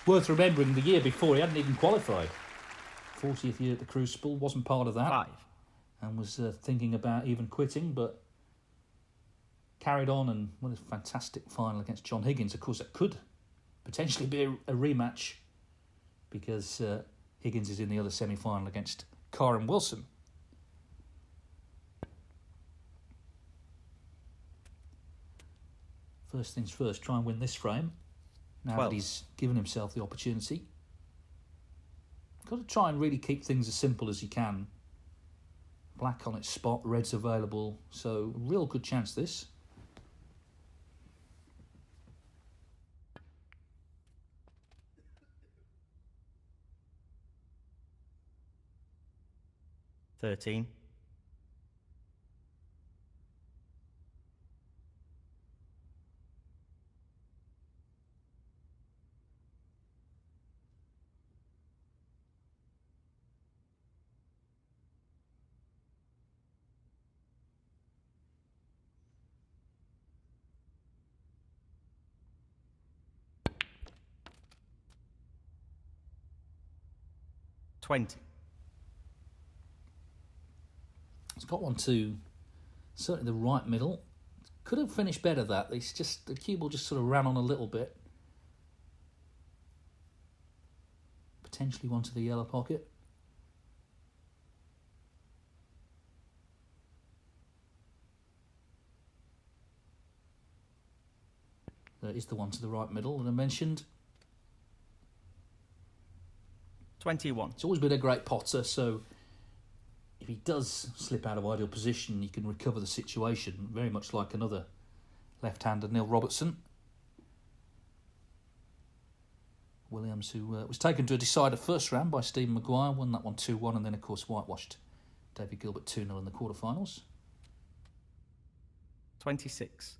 Worth remembering, the year before he hadn't even qualified. 40th year at the Crucible, wasn't part of that. 5. And was thinking about even quitting, but carried on and won a fantastic final against John Higgins. Of course, that could potentially be a rematch because Higgins is in the other semi-final against Karen Wilson. First things first, try and win this frame. Now 12. that he's given himself the opportunity. Got to try and really keep things as simple as you can. Black on its spot, red's available, so real good chance this. "13. 20. It's got one to certainly the right middle. Could have finished better that. It's just the cue ball just sort of ran on a little bit. Potentially one to the yellow pocket. is the one to the right middle that I mentioned. 21. He's always been a great potter, so if he does slip out of ideal position, he can recover the situation, very much like another left-hander, Neil Robertson. Williams, who was taken to a decider first round by Stephen Maguire, won that one 2-1, and then, of course, whitewashed David Gilbert 2-0 in the quarterfinals. 26.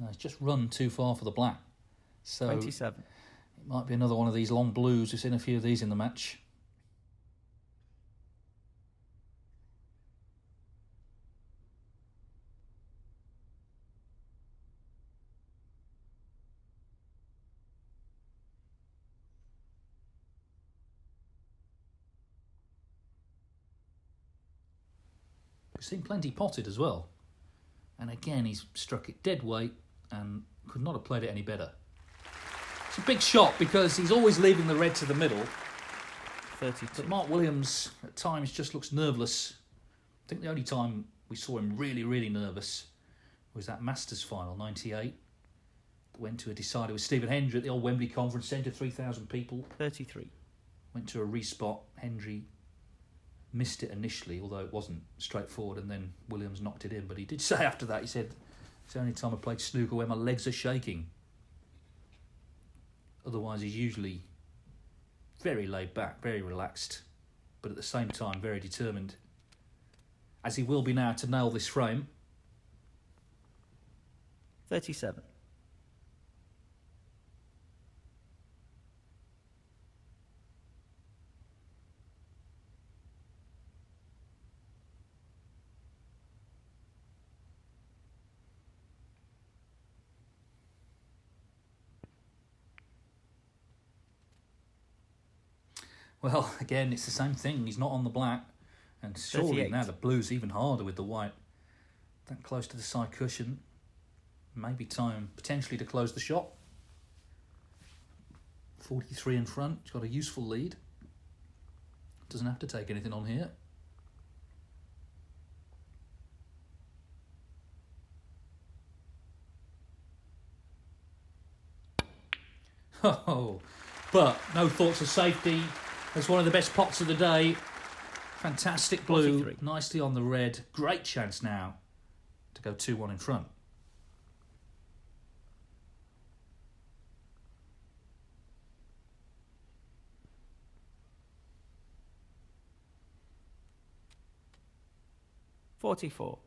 It's just run too far for the black. So 27. it might be another one of these long blues. We've seen a few of these in the match. We've seen plenty potted as well. And again, he's struck it dead weight and could not have played it any better. It's a big shot because he's always leaving the red to the middle. 32. But Mark Williams at times just looks nerveless. I think the only time we saw him really, really nervous was that Masters final, 98. Went to a decider with Stephen Hendry at the old Wembley Conference Centre, 3,000 people. 33. Went to a respot. Hendry missed it initially, although it wasn't straightforward, and then Williams knocked it in. But he did say after that, he said, it's the only time I played snooker where my legs are shaking. Otherwise, he's usually very laid back, very relaxed, but at the same time, very determined. As he will be now to nail this frame. 37. Well, again, it's the same thing. He's not on the black. And surely 38. now the blue's even harder with the white. That close to the side cushion. Maybe time potentially to close the shot. 43 in front. He's got a useful lead. Doesn't have to take anything on here. Oh, but no thoughts of safety. That's one of the best pots of the day. Fantastic blue, 43. nicely on the red. Great chance now to go 2-1 in front. $44.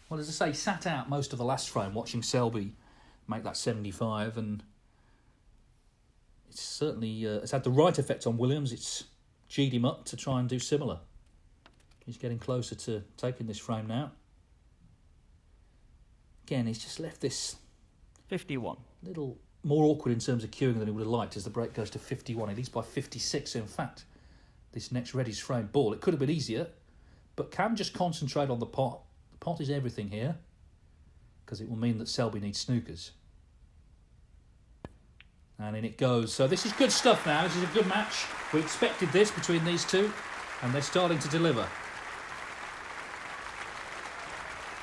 Well, as I say, sat out most of the last frame watching Selby make that 75, and it's certainly it's had the right effect on Williams. It's G'd him up to try and do similar. He's getting closer to taking this frame now. Again, he's just left this 51. little more awkward in terms of queuing than he would have liked as the break goes to 51. He leads by 56, in fact. This next ready's frame ball. It could have been easier, but can just concentrate on the pot. The pot is everything here, because it will mean that Selby needs snookers. And in it goes. So this is good stuff now. This is a good match. We expected this between these two, and they're starting to deliver.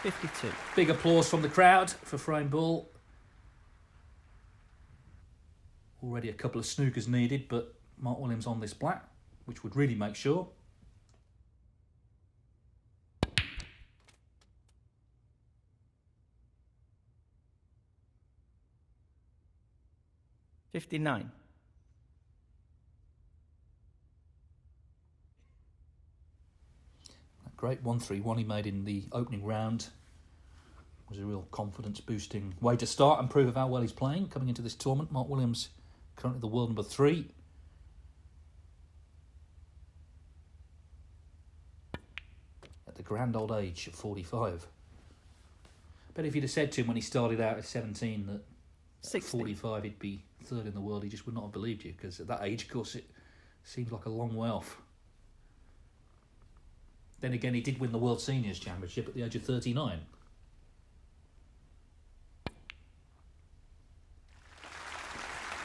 52. Big applause from the crowd for frame ball. Already a couple of snookers needed, but Mark Williams on this black, which would really make sure. $59. That great 1-3-1 he made in the opening round was a real confidence-boosting way to start and prove of how well he's playing coming into this tournament. Mark Williams, currently the world number 3. At the grand old age of 45. But if you'd have said to him when he started out at 17 that at 60. 45 he'd be third in the world, he just would not have believed you, because at that age, of course, it seems like a long way off. Then again, he did win the World Seniors Championship at the age of 39.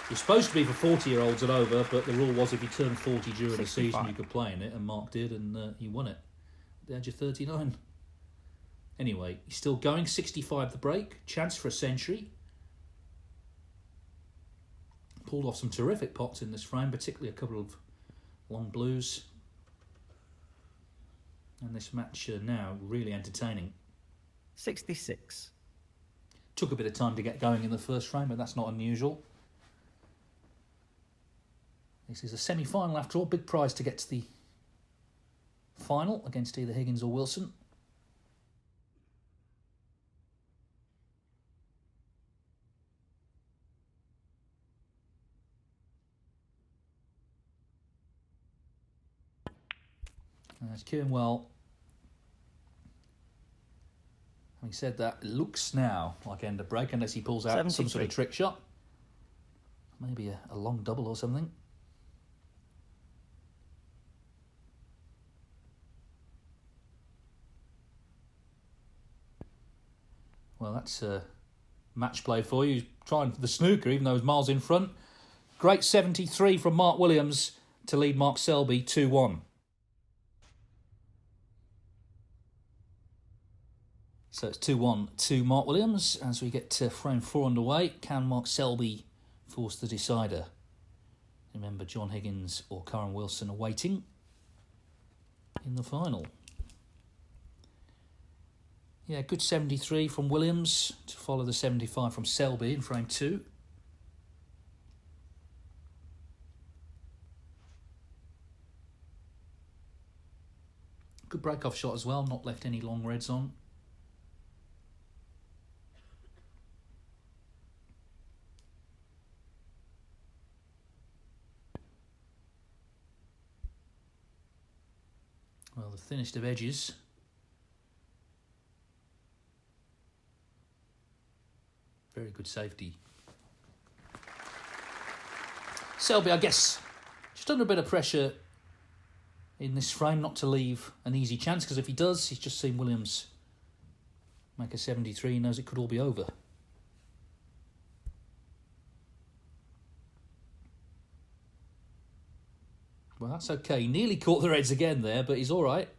You're supposed to be for 40-year-olds and over, but the rule was if you turned 40 during the 65. season, you could play in it, and Mark did, and he won it at the age of 39. Anyway, he's still going, 65 the break, chance for a century. Pulled off some terrific pots in this frame, particularly a couple of long blues. And this match now really entertaining. 66. Took a bit of time to get going in the first frame, but that's not unusual. This is a semi-final after all. Big prize to get to the final against either Higgins or Wilson. As Kieran, having said that, it looks now like end of break unless he pulls out 73. some sort of trick shot. Maybe a long double or something. Well, that's match play for you. He's trying for the snooker, even though he's miles in front. Great 73 from Mark Williams to lead Mark Selby 2-1. So it's 2-1 to Mark Williams as we get to frame 4 underway. Can Mark Selby force the decider? Remember, John Higgins or Karen Wilson are waiting in the final. Yeah, good 73 from Williams to follow the 75 from Selby in frame 2. Good break-off shot as well, not left any long reds on. Well, the thinnest of edges. Very good safety. Selby, I guess, just under a bit of pressure in this frame not to leave an easy chance, because if he does, he's just seen Williams make a 73, he knows it could all be over. Well, that's okay. He nearly caught the reds again there, but he's all right.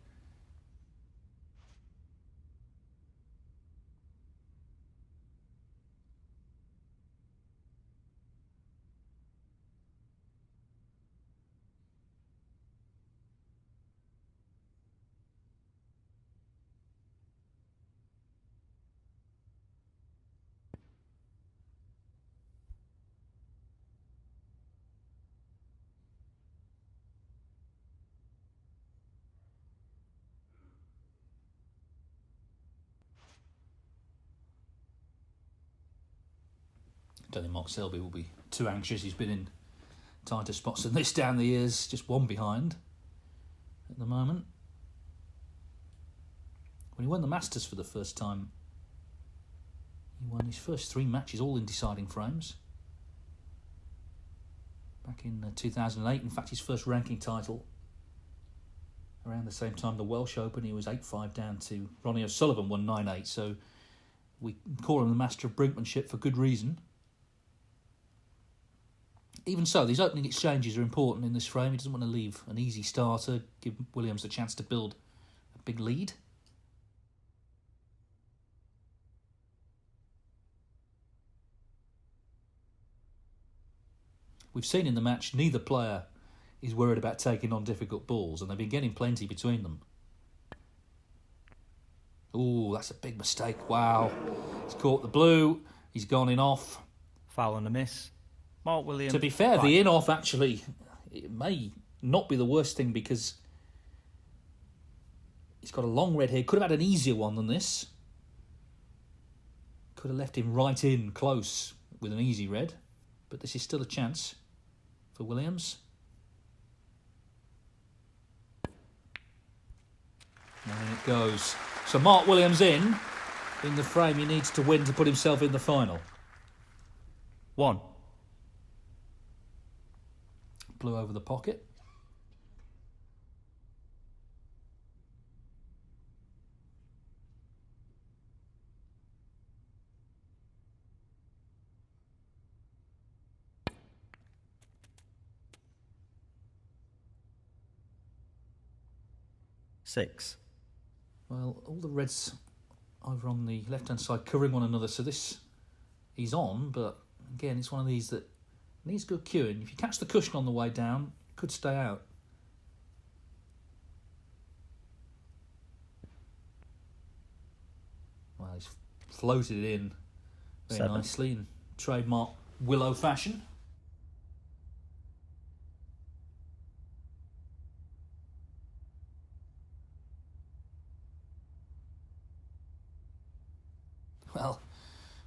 I don't think Mark Selby will be too anxious. He's been in tighter spots than this down the years, just one behind at the moment. When he won the Masters for the first time, he won his first 3 matches all in deciding frames. Back in 2008, in fact his first ranking title. Around the same time the Welsh Open, he was 8-5 down to Ronnie O'Sullivan, won 9-8. So we call him the master of brinkmanship for good reason. Even so, these opening exchanges are important in this frame. He doesn't want to leave an easy starter, give Williams the chance to build a big lead. We've seen in the match neither player is worried about taking on difficult balls, and they've been getting plenty between them. Ooh, that's a big mistake. Wow. He's caught the blue. He's gone in off. Foul and a miss. Mark Williams. To be fair, Right. the in-off actually, it may not be the worst thing because he's got a long red here. Could have had an easier one than this. Could have left him right in close with an easy red. But this is still a chance for Williams. And in it goes. So Mark Williams in the frame he needs to win to put himself in the final. 1. Blue over the pocket. 6. Well, all the reds over on the left-hand side covering one another, so this he's on, but again, it's one of these that needs good cueing. If you catch the cushion on the way down, it could stay out. Well, he's floated it in very 7. nicely in trademark Willow fashion. Well,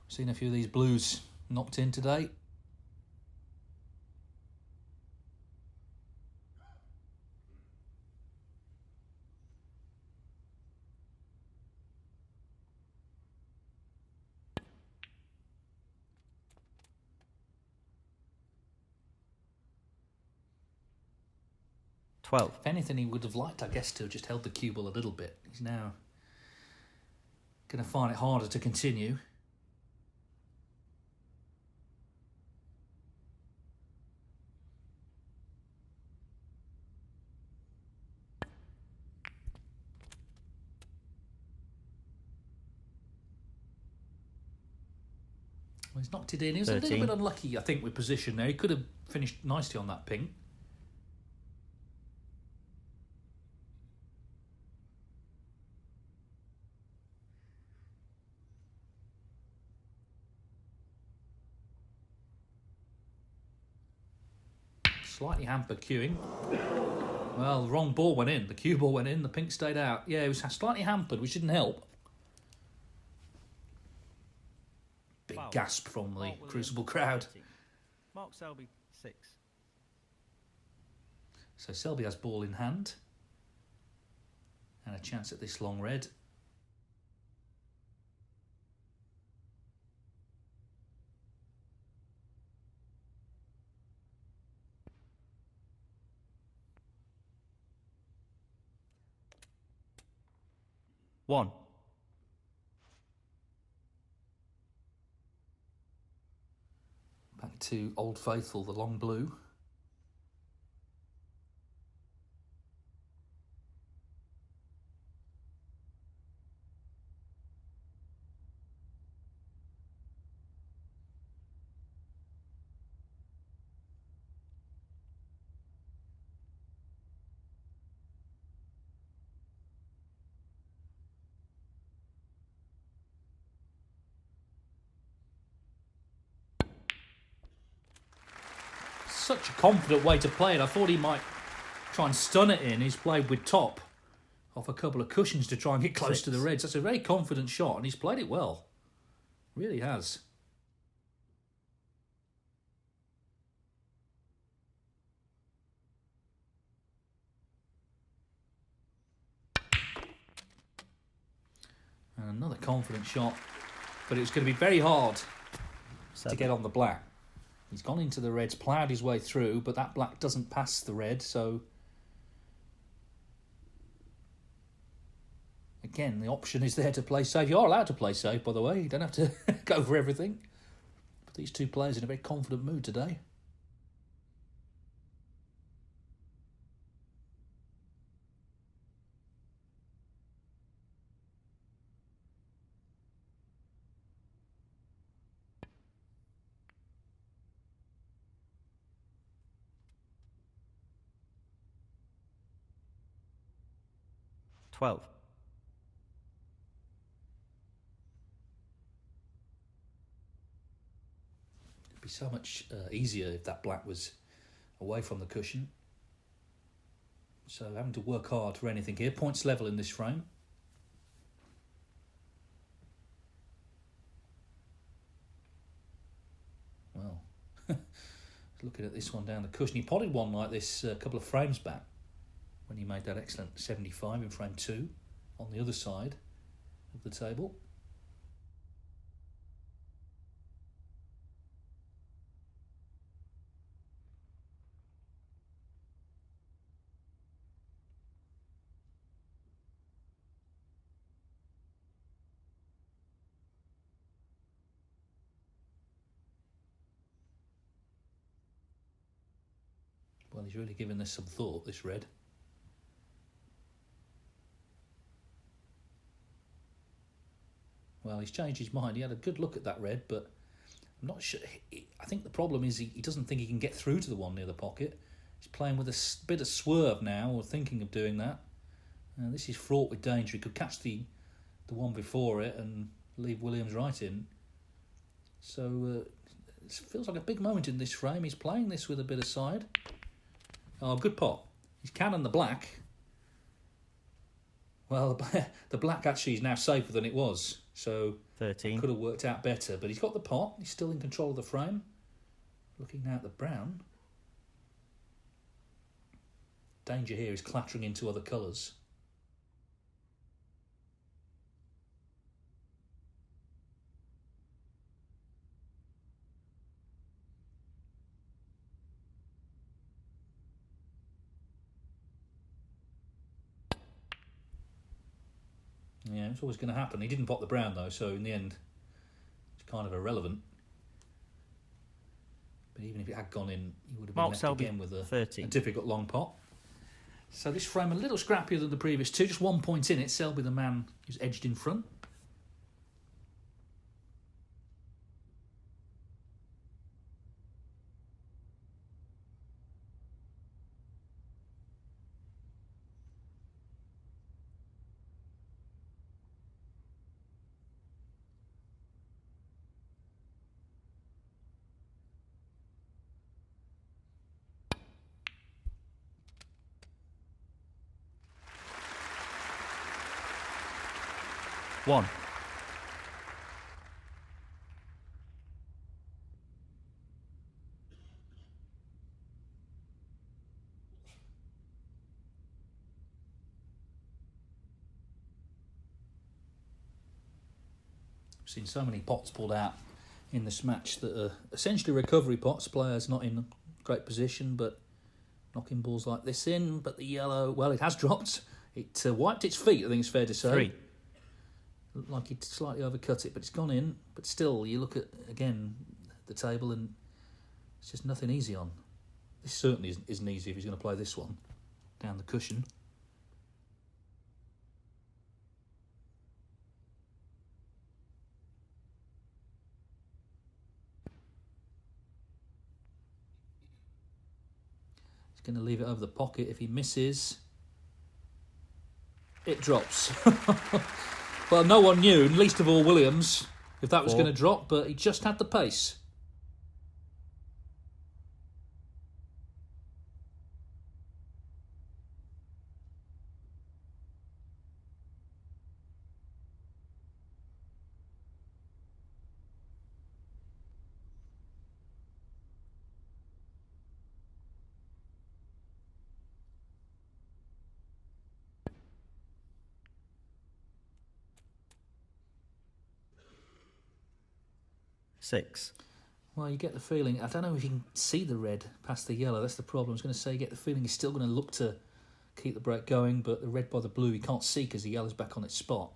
we've seen a few of these blues knocked in today. If anything, he would have liked, I guess, to have just held the cue ball a little bit. He's now going to find it harder to continue. Well, he's knocked it in. He was 13. a little bit unlucky, I think, with position there. He could have finished nicely on that ping. Slightly hampered cueing. Well, the wrong ball went in. The cue ball went in. The pink stayed out. Yeah, it was slightly hampered, which didn't help. Big gasp from the Crucible crowd. Mark Selby, 6. So Selby has ball in hand. And a chance at this long red. One. Back to Old Faithful, the long blue. Such a confident way to play it. I thought he might try and stun it in. He's played with top off a couple of cushions to try and get close to the reds. That's a very confident shot, and he's played it well. Really has. And another confident shot, but it was going to be very hard to get on the black. He's gone into the reds, ploughed his way through, but that black doesn't pass the red, so again, the option is there to play safe. You are allowed to play safe, by the way. You don't have to go for everything. But these two players in a very confident mood today. Twelve. It'd be so much easier if that black was away from the cushion. So having to work hard for anything here. Points level in this frame. Well, looking at this one down the cushion. He potted one like this a couple of frames back when he made that excellent 75 in frame 2 on the other side of the table. Well, he's really given this some thought, this red. Well, he's changed his mind. He had a good look at that red, but I'm not sure. I think the problem is he doesn't think he can get through to the one near the pocket. He's playing with a bit of swerve now, or thinking of doing that. This is fraught with danger. He could catch the one before it and leave Williams right in. So it feels like a big moment in this frame. He's playing this with a bit of side. Oh, good pot. He's cannon the black. Well, the black actually is now safer than it was. So 13. Could have worked out better. But he's got the pot. He's still in control of the frame. Looking now at the brown. Danger here is clattering into other colours. Yeah, it's always going to happen. He didn't pot the brown though, so in the end, it's kind of irrelevant. But even if it had gone in, he would have been left Selby, again with a 13. difficult long pot. So this frame a little scrappier than the previous two, just 1 point in it. Selby, the man who's edged in front. One. I've seen so many pots pulled out in this match that are essentially recovery pots. Players not in great position, but knocking balls like this in. But the yellow, well, it has dropped. It wiped its feet, I think it's fair to say. 3. Looked like he'd slightly overcut it, but it's gone in. But still, you look at, again, the table and it's just nothing easy on. This certainly isn't easy if he's going to play this one. Down the cushion. He's going to leave it over the pocket. If he misses, it drops. Well, no one knew, and least of all Williams, if that was 4. going to drop, but he just had the pace. Six. Well, you get the feeling, I don't know if you can see the red past the yellow, that's the problem. I was going to say, you get the feeling he's still going to look to keep the break going, but the red by the blue he can't see because the yellow's back on its spot.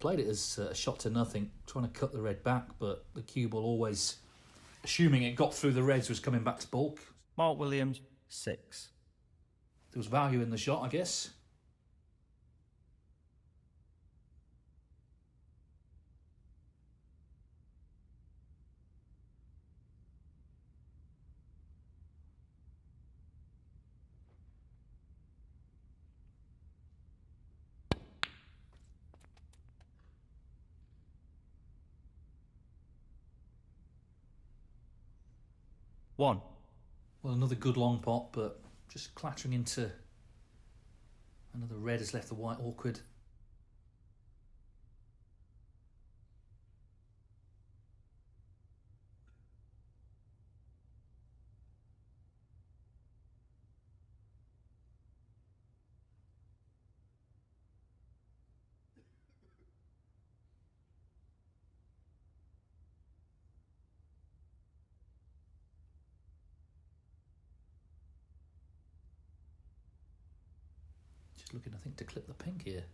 Played it as a shot to nothing, trying to cut the red back, but the cue ball always, assuming it got through the reds, was coming back to balk. Mark Williams, 6. There was value in the shot, I guess. One. Well, another good long pot, but just clattering into another red has left the white awkward. Just looking, I think, to clip the pink here.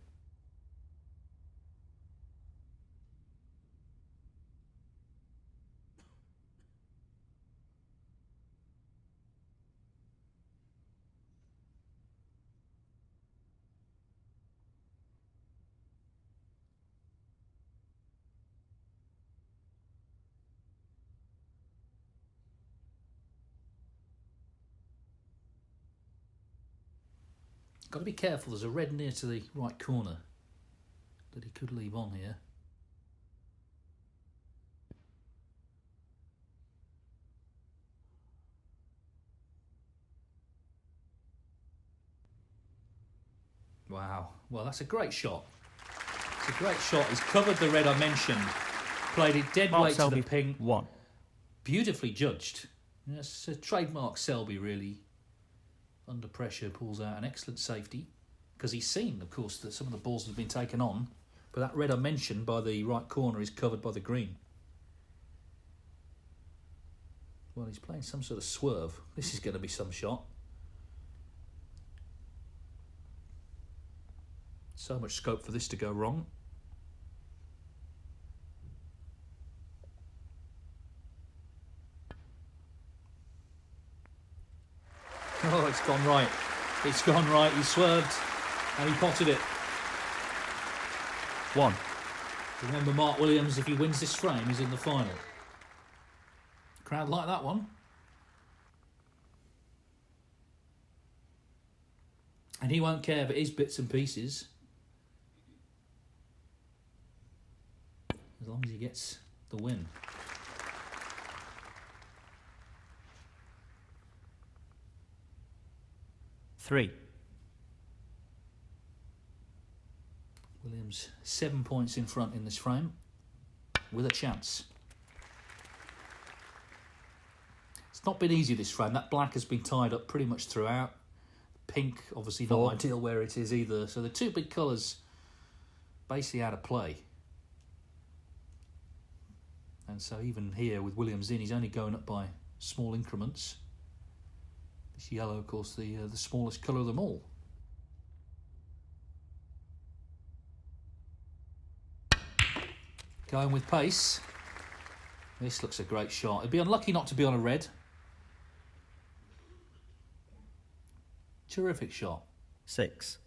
Got to be careful, there's a red near to the right corner that he could leave on here. Wow, well, that's a great shot. It's a great shot. He's covered the red I mentioned, played it dead weight to the pink. 1. Beautifully judged. That's a trademark Selby, really. Under pressure, pulls out an excellent safety. Because he's seen, of course, that some of the balls have been taken on. But that red I mentioned by the right corner is covered by the green. Well, he's playing some sort of swerve. This is going to be some shot. So much scope for this to go wrong. Oh, it's gone right. It's gone right. He swerved and he potted it. 1. Remember, Mark Williams, if he wins this frame, he's in the final. Crowd like that one. And he won't care if it is bits and pieces. As long as he gets the win. Three. Williams 7 points in front in this frame, with a chance. It's not been easy this frame. That black has been tied up pretty much throughout. Pink, obviously 4. not ideal where it is either. So the two big colours basically out of play. And so even here with Williams in, he's only going up by small increments. This yellow, of course, the smallest colour of them all. Going with pace. This looks a great shot. It'd be unlucky not to be on a red. Terrific shot. 6.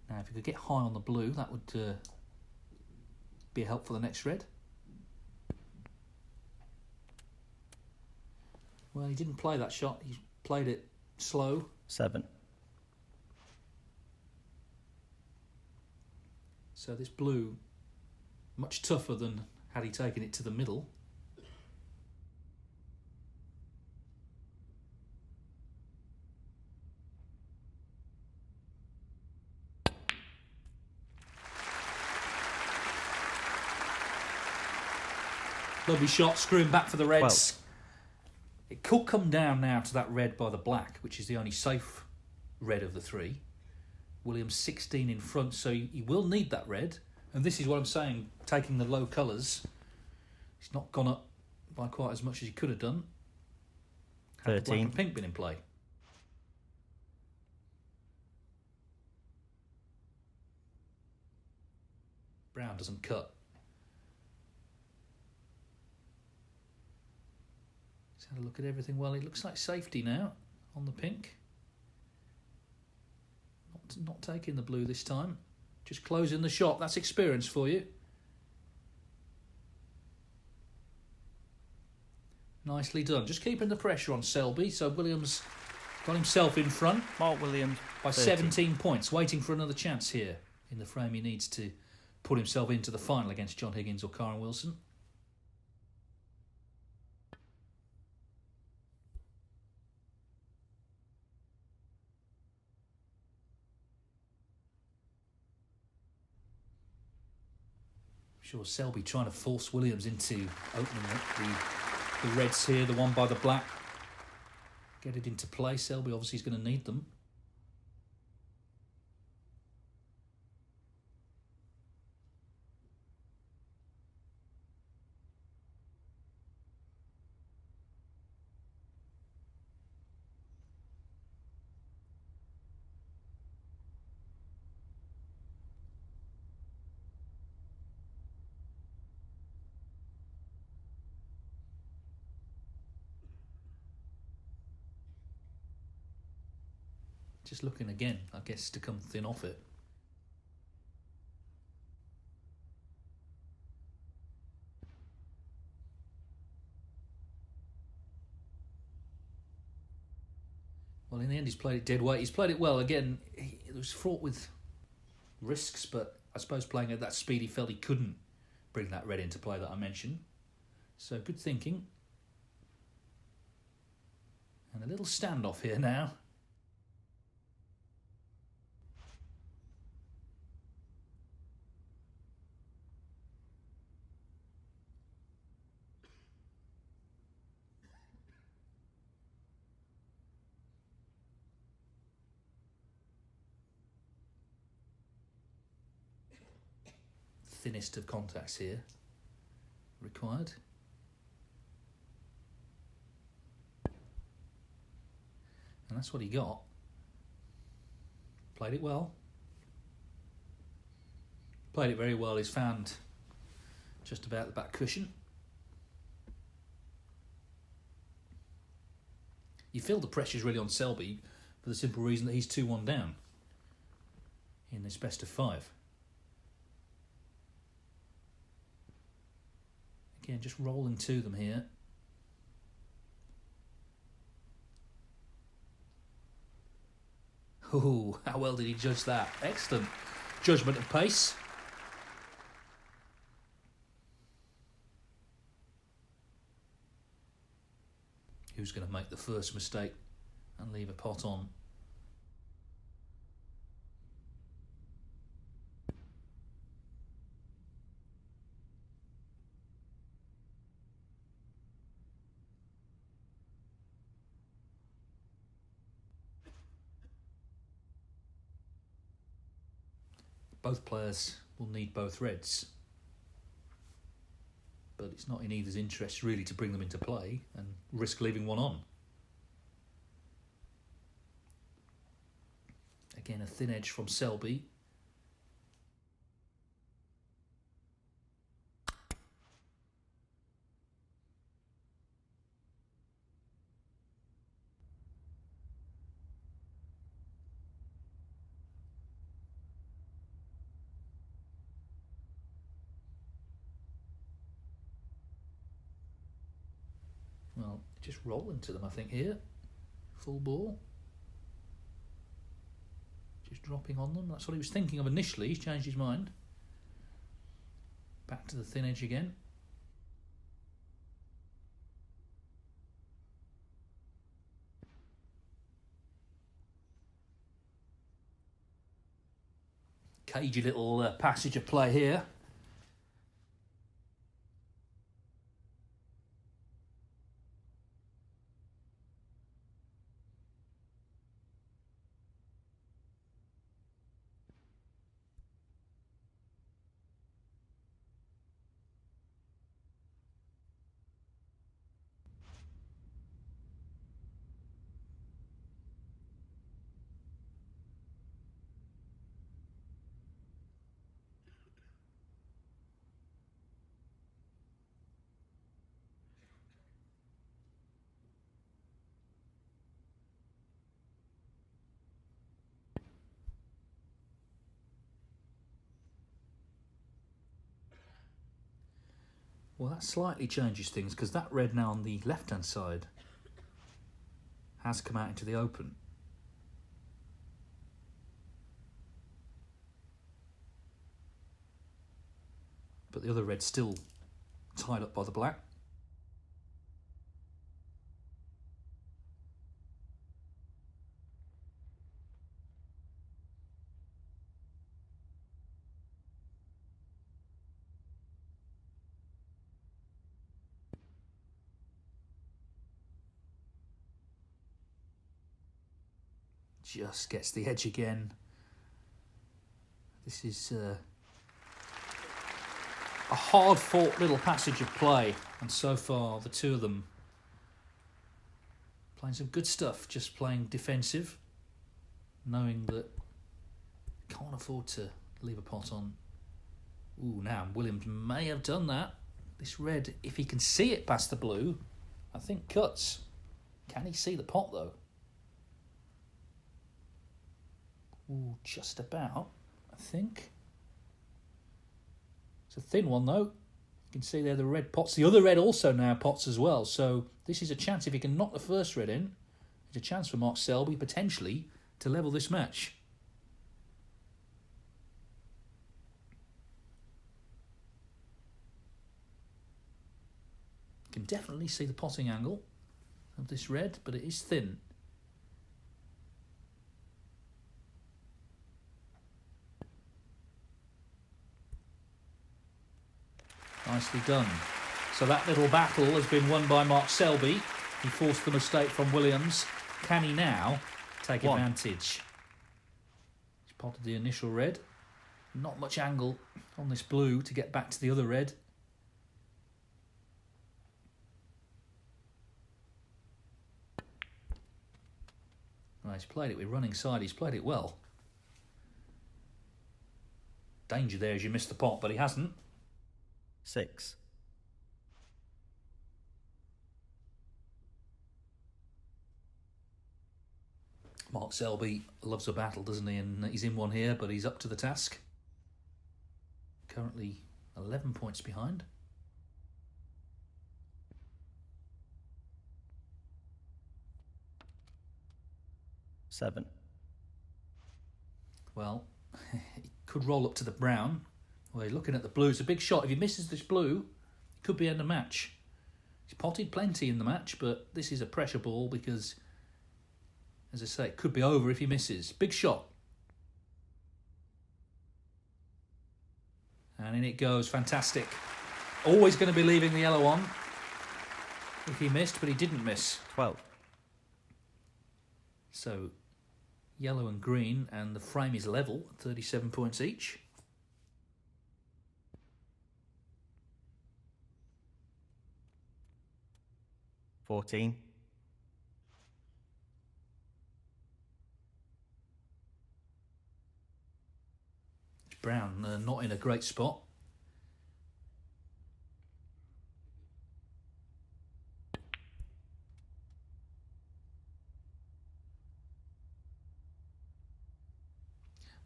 Now, if you could get high on the blue, that would be a help for the next red. Well, he didn't play that shot. He played it slow. 7. So this blue, much tougher than had he taken it to the middle. Lovely shot, screwing back for the reds. 12. It could come down now to that red by the black, which is the only safe red of the three. Williams 16 in front, so he will need that red. And this is what I'm saying, taking the low colours. He's not gone up by quite as much as he could have done. Had the black 13. and pink been in play. Brown doesn't cut. Let's have a look at everything. Well, it looks like safety now on the pink. Not taking the blue this time. Just closing the shot. That's experience for you. Nicely done. Just keeping the pressure on Selby. So Williams got himself in front. Mark Williams By 30. 17 points. Waiting for another chance here in the frame he needs to put himself into the final against John Higgins or Karen Wilson. Sure, Selby trying to force Williams into opening up the reds here, the one by the black. Get it into play. Selby obviously is going to need them. Just looking again, I guess, to come thin off it. Well, in the end, he's played it dead weight. He's played it well. Again, it was fraught with risks, but I suppose playing at that speed, he felt he couldn't bring that red into play that I mentioned. So good thinking. And a little standoff here now. Thinnest of contacts here required. And that's what he got. Played it well. Played it very well. He's found just about the back cushion. You feel the pressure's really on Selby for the simple reason that he's 2-1 down in this best of 5. Again, just rolling to them here. Oh, how well did he judge that? Excellent judgment of pace. Who's going to make the first mistake and leave a pot on? Both players will need both reds, but it's not in either's interest really to bring them into play and risk leaving one on. Again, a thin edge from Selby. Well, just rolling to them, I think, here. Full ball. Just dropping on them. That's what he was thinking of initially. He's changed his mind. Back to the thin edge again. Cagey little passage of play here. Well, that slightly changes things because that red now on the left-hand side has come out into the open. But the other red's still tied up by the black. Just gets the edge again. This is a hard-fought little passage of play, and so far the two of them playing some good stuff, just playing defensive, knowing that can't afford to leave a pot on. Ooh, now Williams may have done that. This red, if he can see it past the blue, I think cuts. Can he see the pot though? Ooh, just about, I think. It's a thin one, though. You can see there the red pots. The other red also now pots as well. So this is a chance, if he can knock the first red in, it's a chance for Mark Selby, potentially, to level this match. You can definitely see the potting angle of this red, but it is thin. Nicely done. So that little battle has been won by Mark Selby. He forced the mistake from Williams. Can he now take advantage? He's potted the initial red. Not much angle on this blue to get back to the other red. Well, he's played it with running side. He's played it well. Danger there as you miss the pot, but he hasn't. 6. Mark Selby loves a battle, doesn't he? And he's in one here, but he's up to the task. Currently 11 points behind. Seven. Well, he could roll up to the brown. Well, you're looking at the blue. It's a big shot. If he misses this blue, it could be end of match. He's potted plenty in the match, but this is a pressure ball because, as I say, it could be over if he misses. Big shot. And in it goes. Fantastic. Always going to be leaving the yellow on if he missed, but he didn't miss. 12. So, yellow and green, and the frame is level, 37 points each. 14. Brown not in a great spot.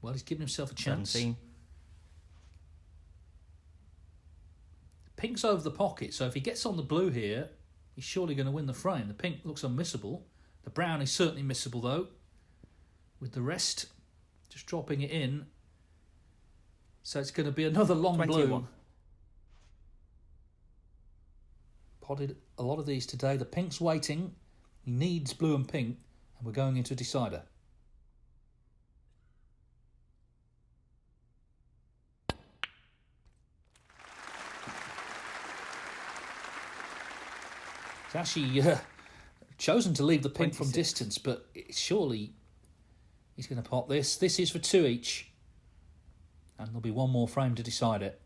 Well, he's given himself a chance. 17. Pink's over the pocket, so if he gets on the blue here, he's surely going to win the frame. The pink looks unmissable. The brown is certainly missable, though, with the rest just dropping it in. So it's going to be another long 21. blue. Potted a lot of these today. The pink's waiting. He needs blue and pink, and we're going into a decider. He's actually chosen to leave the pink 26. from distance, but surely he's going to pot this. This is for 2 each. And there'll be one more frame to decide it.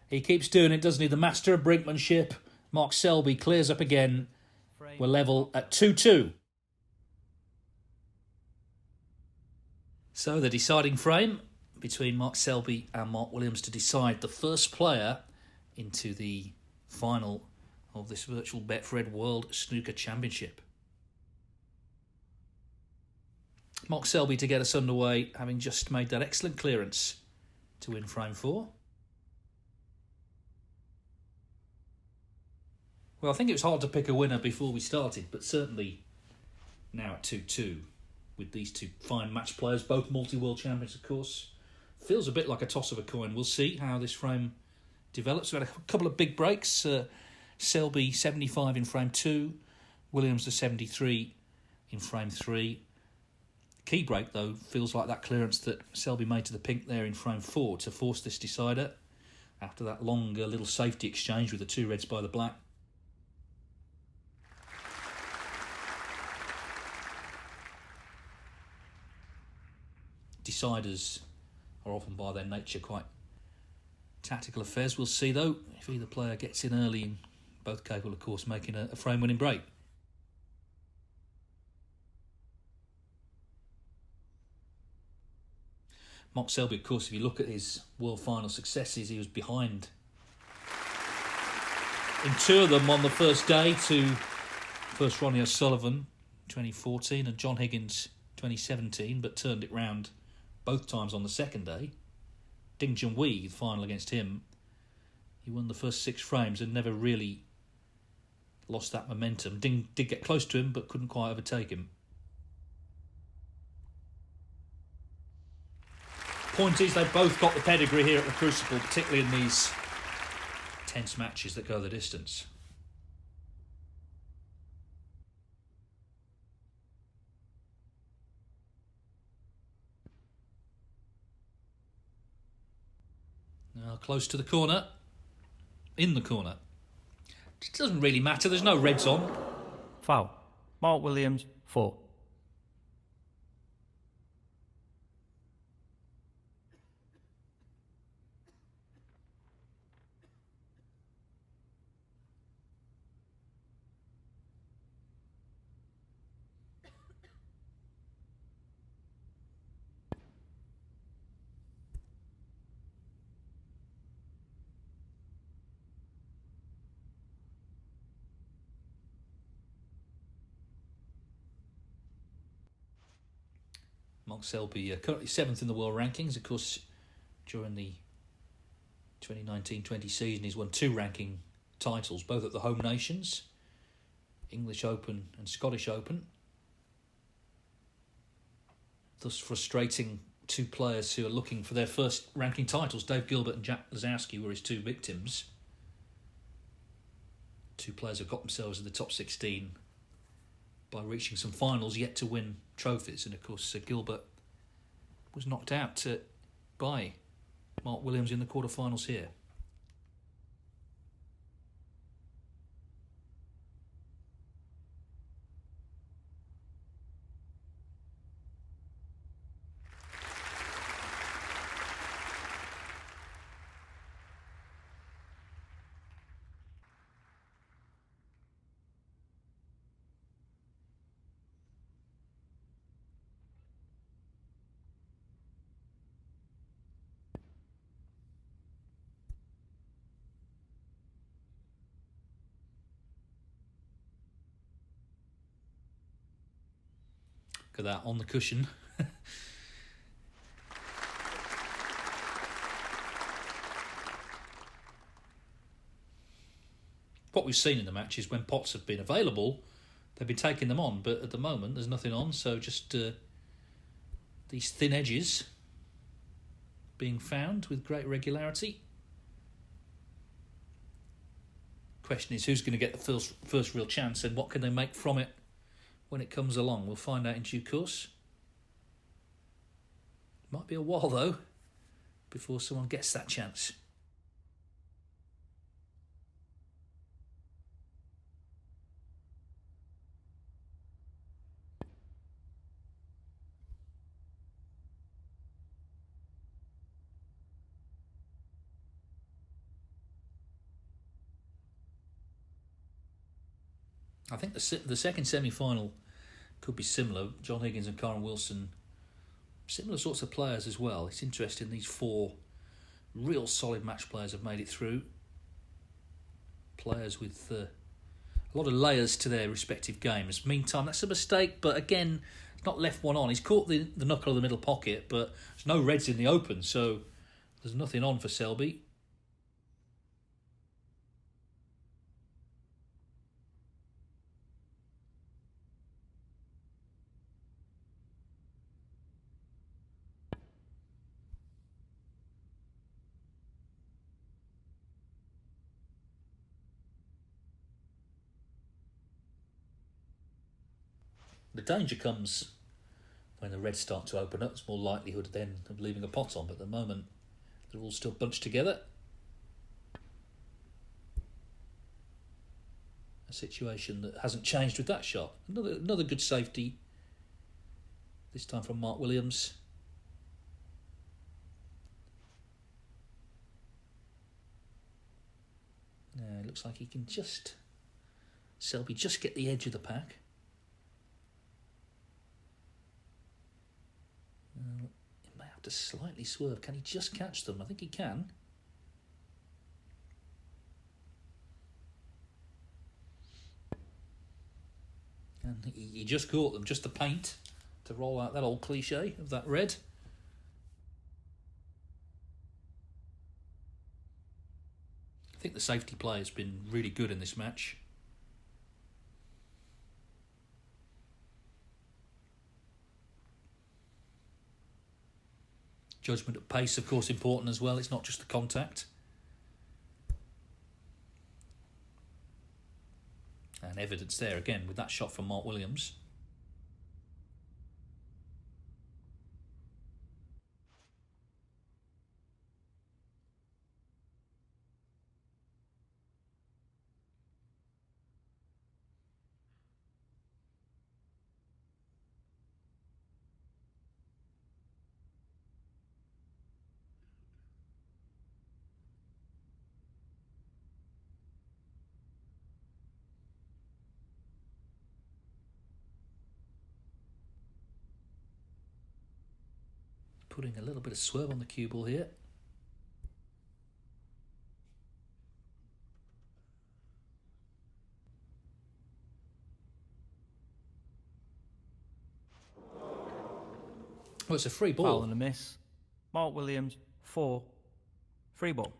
He keeps doing it, doesn't he? The master of brinkmanship. Mark Selby clears up again. We're level at 2-2. So the deciding frame between Mark Selby and Mark Williams to decide the first player into the final of this Virtual Betfred World Snooker Championship. Mark Selby to get us underway, having just made that excellent clearance to win frame 4. Well, I think it was hard to pick a winner before we started, but certainly now at 2-2 with these two fine match players, both multi-world champions, of course. Feels a bit like a toss of a coin. We'll see how this frame develops. We've had a couple of big breaks. Selby 75 in frame 2, Williams the 73 in frame 3. Key break, though, feels like that clearance that Selby made to the pink there in frame 4 to force this decider after that long little safety exchange with the 2 reds by the black. Deciders are often by their nature quite tactical affairs. We'll see, though, if either player gets in early, and both capable, of course, making a frame-winning break. Mark Selby, of course, if you look at his world final successes, he was behind in two of them on the first day to first Ronnie O'Sullivan 2014 and John Higgins 2017, but turned it round both times on the second day. Ding Junhui, the final against him, he won the first 6 frames and never really lost that momentum. Ding did get close to him but couldn't quite overtake him. Point is, they've both got the pedigree here at the Crucible, particularly in these tense matches that go the distance. Now close to the corner. In the corner. It doesn't really matter, there's no reds on. Foul. Mark Williams, 4. Mark Selby, currently 7th in the world rankings. Of course, during the 2019-20 season, he's won 2 ranking titles, both at the home nations, English Open and Scottish Open, thus frustrating 2 players who are looking for their first ranking titles. Dave Gilbert and Jack Lazowski were his 2 victims. 2 players have got themselves in the top 16 by reaching some finals, yet to win trophies. And of course, Gilbert was knocked out by Mark Williams in the quarterfinals here. Look at that on the cushion. What we've seen in the match is when pots have been available, they've been taking them on, but at the moment there's nothing on, so just these thin edges being found with great regularity. Question is, who's going to get the first real chance and what can they make from it when it comes along? We'll find out in due course. Might be a while though before someone gets that chance. I think the second semi-final could be similar. John Higgins and Karen Wilson, similar sorts of players as well. It's interesting, these 4 real solid match players have made it through. Players with a lot of layers to their respective games. Meantime, that's a mistake, but again, it's not left one on. He's caught the knuckle of the middle pocket, but there's no reds in the open, so there's nothing on for Selby. The danger comes when the reds start to open up. There's more likelihood then of leaving a pot on, but at the moment they're all still bunched together. A situation that hasn't changed with that shot. Another good safety, this time from Mark Williams. It looks like he can Selby just get the edge of the pack. He may have Had to slightly swerve. Can he just catch them? I think he can. And he just caught them, just the paint to roll out that old cliche of that red. I think the safety play has been really good in this match. Judgment of pace, of course, important as well. It's not just the contact. And evidence there again with that shot from Mark Williams. Putting a little bit of swerve on the cue ball here. Well, it's a free ball. Foul and a miss. Mark Williams, 4. Free ball.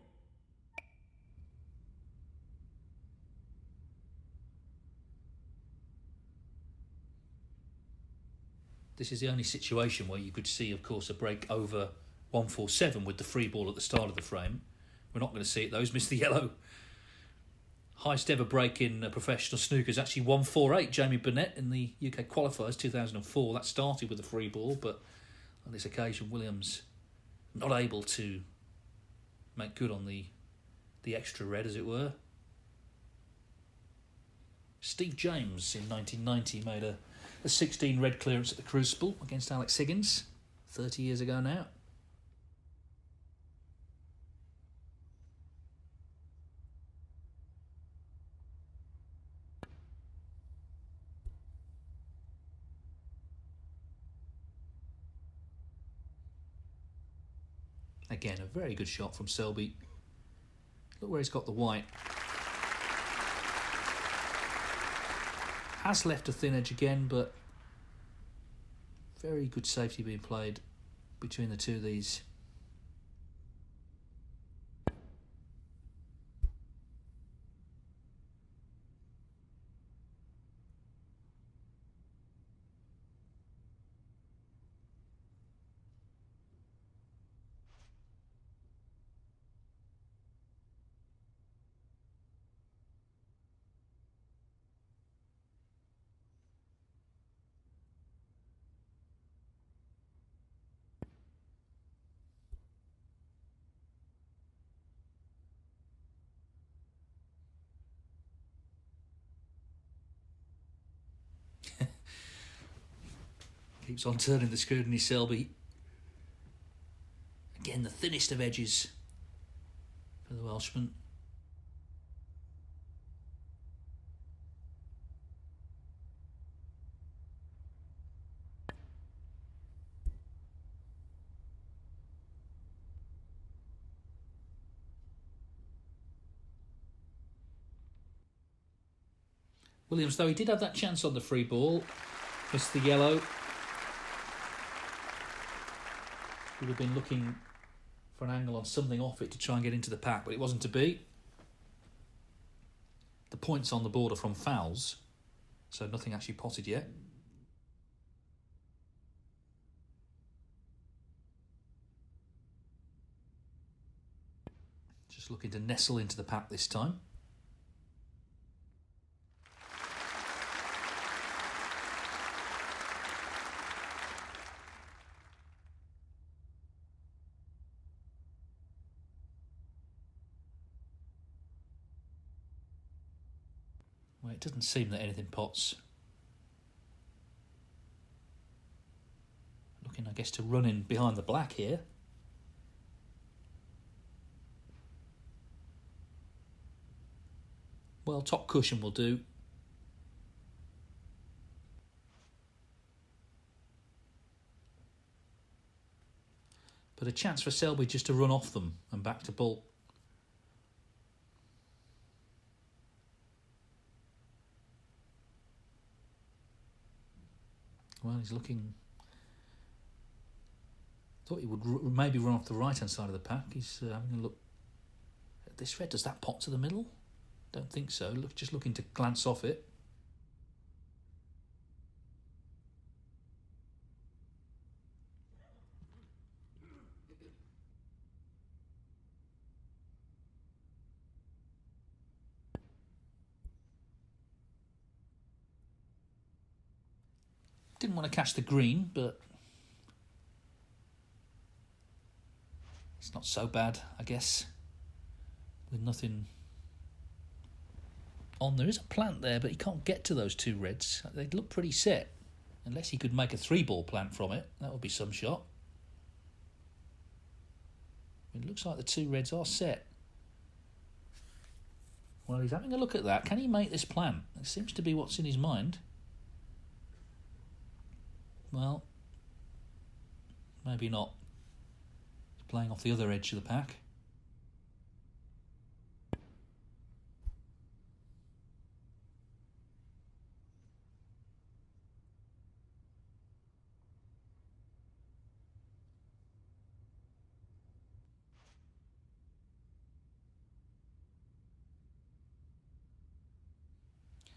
This is the only situation where you could see, of course, a break over 147 with the free ball at the start of the frame. We're not going to see it, though. He's missed the yellow. Highest ever break in professional snooker is actually 148. Jamie Burnett in the UK qualifiers 2004. That started with a free ball, but on this occasion, Williams not able to make good on the extra red, as it were. Steve James in 1990 made a 16 red clearance at the Crucible against Alex Higgins, 30 years ago now. Again, a very good shot from Selby. Look where he's got the white. Has left a thin edge again, but very good safety being played between the two of these. Keeps on turning the scrutiny, Selby. Again, the thinnest of edges for the Welshman. Williams, though, he did have that chance on the free ball. Missed the yellow. Would have been looking for an angle on something off it to try and get into the pack, but it wasn't to be. The points on the board are from fouls, so nothing actually potted yet. Just looking to nestle into the pack this time. Well, it doesn't seem that anything pots. Looking, I guess, to run in behind the black here. Well, top cushion will do. But a chance for Selby just to run off them and back to ball. Well, he's looking... Thought he would maybe run off the right-hand side of the pack. He's having a look at this red. Does that pot to the middle? Don't think so. Just looking to glance off it. Didn't want to catch the green, but it's not so bad, I guess, with nothing on. There is a plant there, but he can't get to those two reds. They look pretty set. Unless he could make a 3-ball plant from it, that would be some shot. It looks like the two reds are set. Well, he's having a look at that. Can he make this plant? It seems to be what's in his mind. Well, maybe not. He's playing off the other edge of the pack.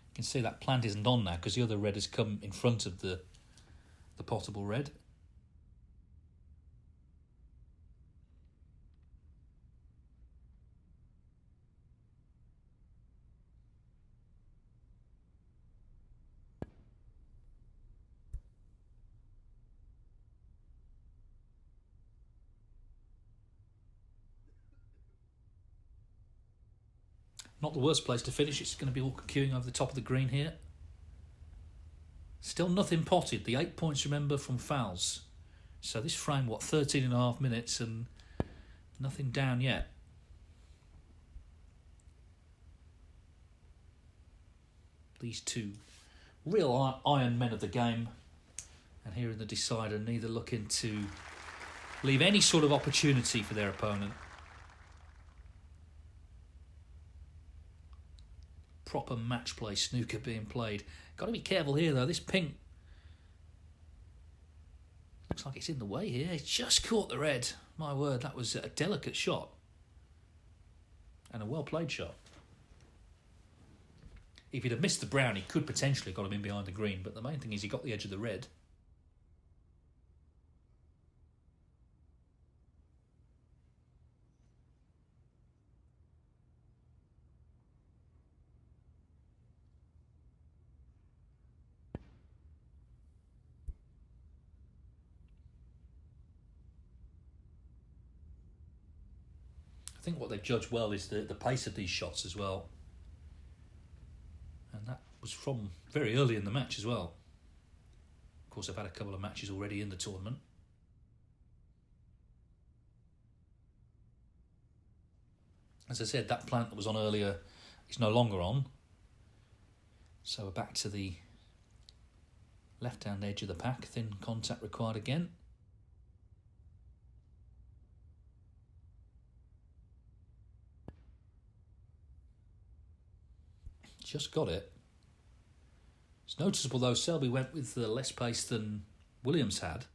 You can see that plant isn't on now because the other red has come in front of the potable red. Not the worst place to finish. It's going to be all queuing over the top of the green here. Still nothing potted. The 8 points, remember, from fouls. So this frame, 13.5 minutes and nothing down yet. These two real iron men of the game. And here in the decider, neither looking to leave any sort of opportunity for their opponent. Proper match play snooker being played. Got to be careful here though. This pink looks like it's in the way here. It's just caught the red. My word, that was a delicate shot and a well played shot. If he'd have missed the brown, he could potentially have got him in behind the green, but the main thing is he got the edge of the red. I think what they've judged well is the pace of these shots as well. And that was from very early in the match as well. Of course, I've had a couple of matches already in the tournament. As I said, that plant that was on earlier is no longer on. So we're back to the left-hand edge of the pack. Thin contact required again. Just got it. It's noticeable though, Selby went with less pace than Williams had.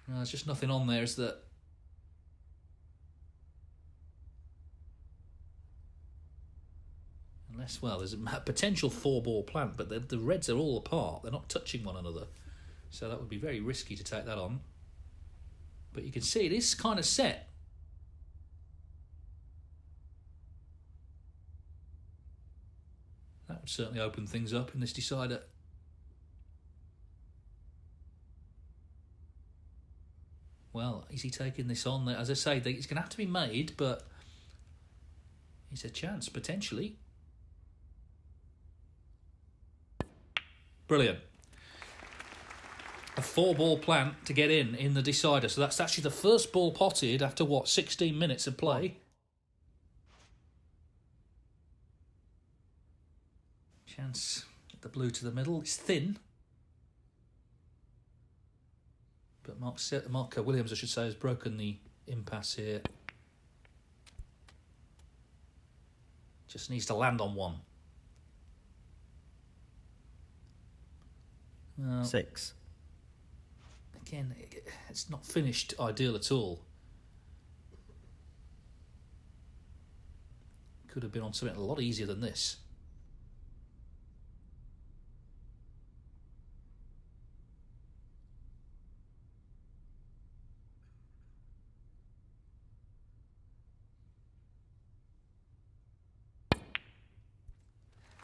No, there's just nothing on there, is that? Unless, well, there's a potential 4-ball plant, but the reds are all apart. They're not touching one another. So that would be very risky to take that on. But you can see it is kind of set. That would certainly open things up in this decider. Well, is he taking this on? As I say, it's going to have to be made, but it's a chance, potentially. Brilliant. A 4-ball plant to get in the decider. So that's actually the first ball potted after, 16 minutes of play? Chance at the blue to the middle. It's thin. But Marco Williams, I should say, has broken the impasse here. Just needs to land on one. 6. Again, it's not finished ideal at all. Could have been on something a lot easier than this.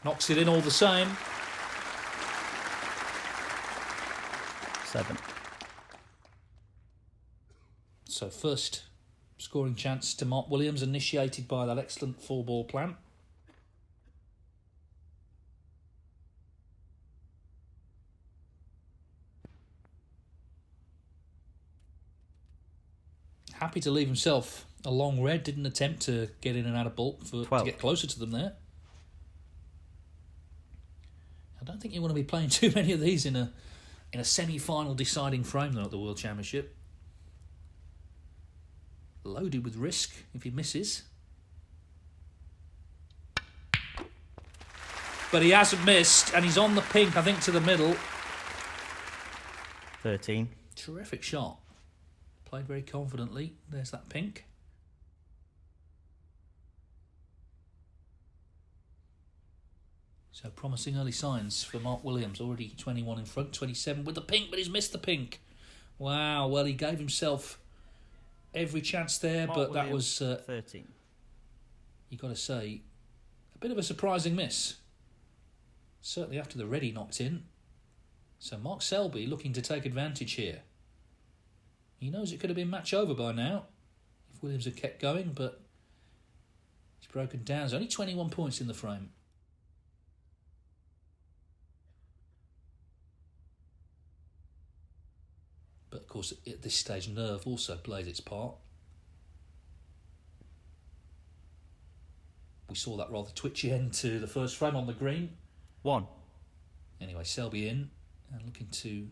Knocks it in all the same. 7. So first scoring chance to Mark Williams, initiated by that excellent 4-ball plan. Happy to leave himself a long red. Didn't attempt to get in and out of bulk to get closer to them there. I don't think you want to be playing too many of these in a semi-final deciding frame though at the World Championship. Loaded with risk if he misses. But he hasn't missed, and he's on the pink, I think, to the middle. 13. Terrific shot. Played very confidently. There's that pink. So promising early signs for Mark Williams. Already 21 in front, 27 with the pink, but he's missed the pink. Wow, well, he gave himself every chance there, Mark but Williams, that was 13. You got to say, a bit of a surprising miss. Certainly after the red he knocked in. So Mark Selby looking to take advantage here. He knows it could have been match over by now if Williams had kept going, but he's broken down. There's only 21 points in the frame. But of course, at this stage, nerve also plays its part. We saw that rather twitchy end to the first frame on the green. 1. Anyway, Selby in and looking to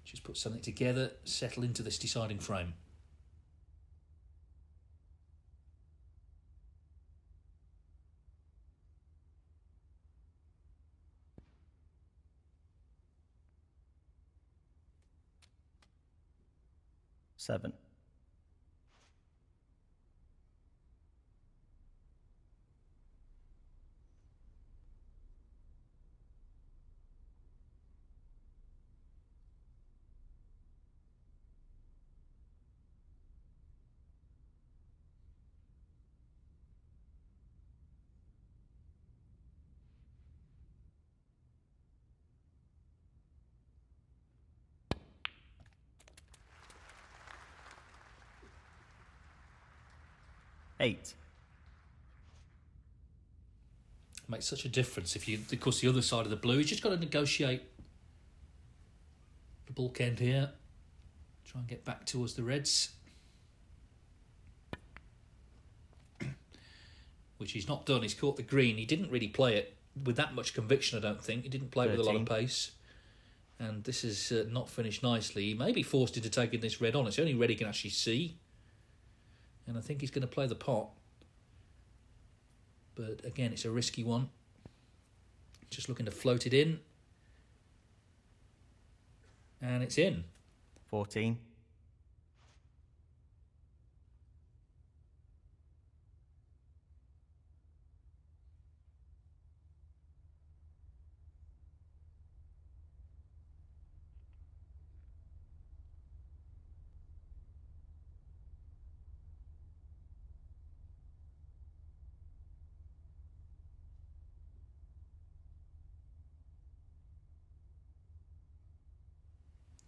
just put something together, settle into this deciding frame. Seven. Eight. Makes such a difference if you, of course, the other side of the blue. He's just got to negotiate the bulk end here. Try and get back towards the reds. Which he's not done. He's caught the green. He didn't really play it with that much conviction, I don't think. He didn't play it with a lot of pace. And this is not finished nicely. He may be forced into taking this red on. It's the only red he can actually see. And I think he's going to play the pot. But again, it's a risky one. Just looking to float it in. And it's in. 14.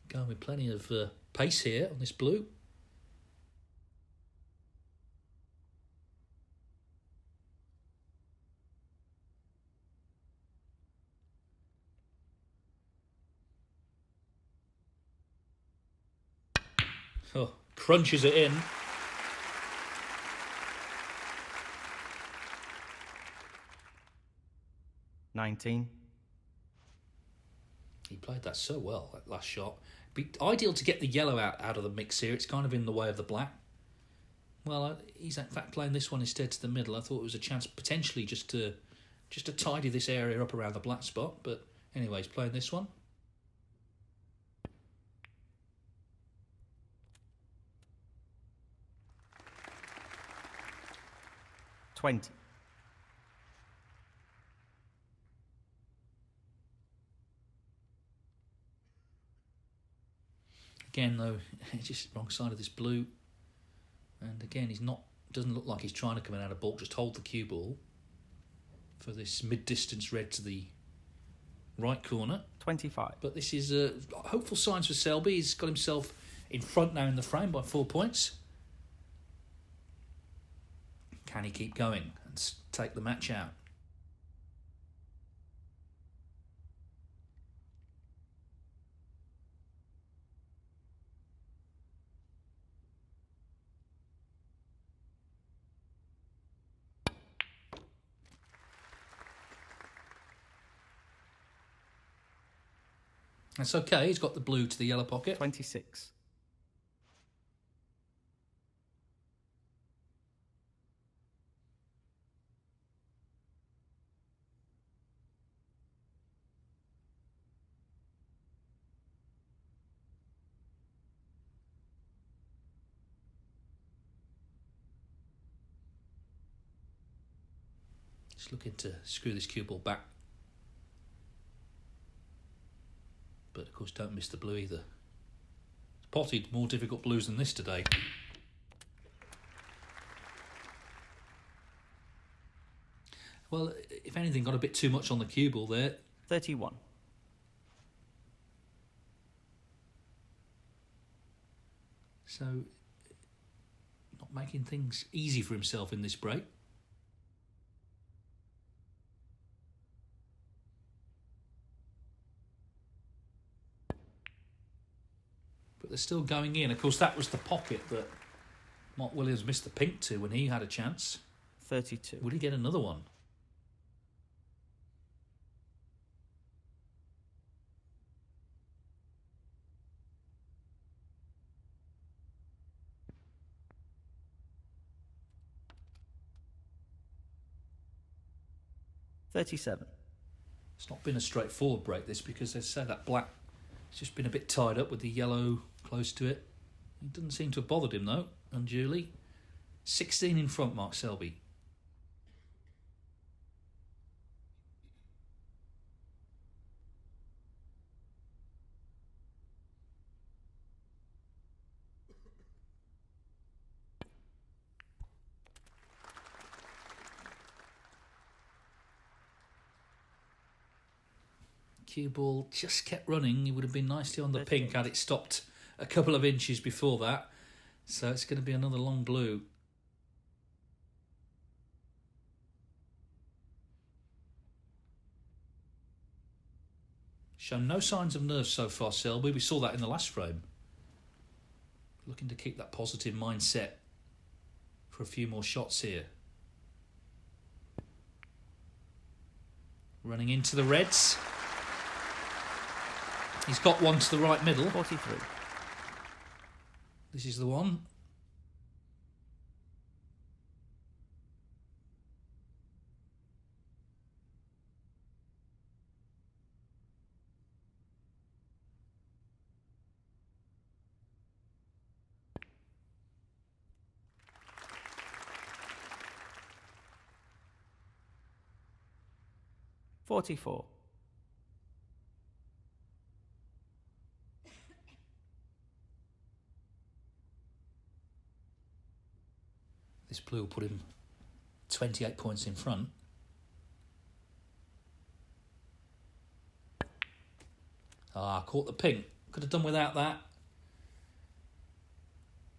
Going with plenty of pace here on this blue. Oh, crunches it in. 19. He played that so well, that last shot. Be ideal to get the yellow out of the mix here. It's kind of in the way of the black. Well, he's in fact playing this one instead to the middle. I thought it was a chance potentially just to tidy this area up around the black spot. But anyway, he's playing this one. $20. Again, though, it's just wrong side of this blue. And again, doesn't look like he's trying to come in out of balk, just hold the cue ball for this mid-distance red to the right corner. 25. But this is hopeful signs for Selby. He's got himself in front now in the frame by 4 points. Can he keep going and take the match out? That's okay. He's got the blue to the yellow pocket. 26. Just looking to screw this cue ball back. But of course, don't miss the blue either. Potted more difficult blues than this today. Well, if anything, got a bit too much on the cue ball there. 31. So, not making things easy for himself in this break. But they're still going in. Of course, that was the pocket that Mark Williams missed the pink to when he had a chance. 32. Would he get another one? $37. It's not been a straightforward break, this, because they say that black has just been a bit tied up with the yellow close to it. It doesn't seem to have bothered him, though, unduly. 16 in front, Mark Selby. Cue ball just kept running. It would have been nicely on the pink had it stopped a couple of inches before that. So it's going to be another long blue. Shown no signs of nerves so far, Selby. We saw that in the last frame. Looking to keep that positive mindset for a few more shots here. Running into the reds. He's got one to the right middle. 43. This is the one. $44. This blue will put him 28 points in front. Caught the pink. Could have done without that.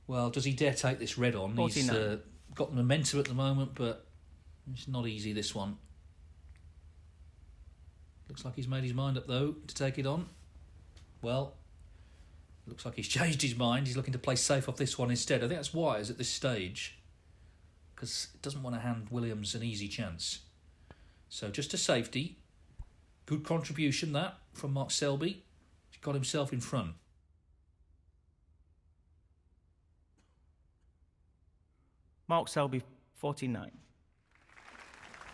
Well, does he dare take this red on? 49. He's got the momentum at the moment, but it's not easy, this one. Looks like he's made his mind up, though, to take it on. Well, looks like he's changed his mind. He's looking to play safe off this one instead. I think that's wise at this stage, because it doesn't want to hand Williams an easy chance. So just a safety, Good contribution, that, from Mark Selby. He's got himself in front. Mark Selby, 49.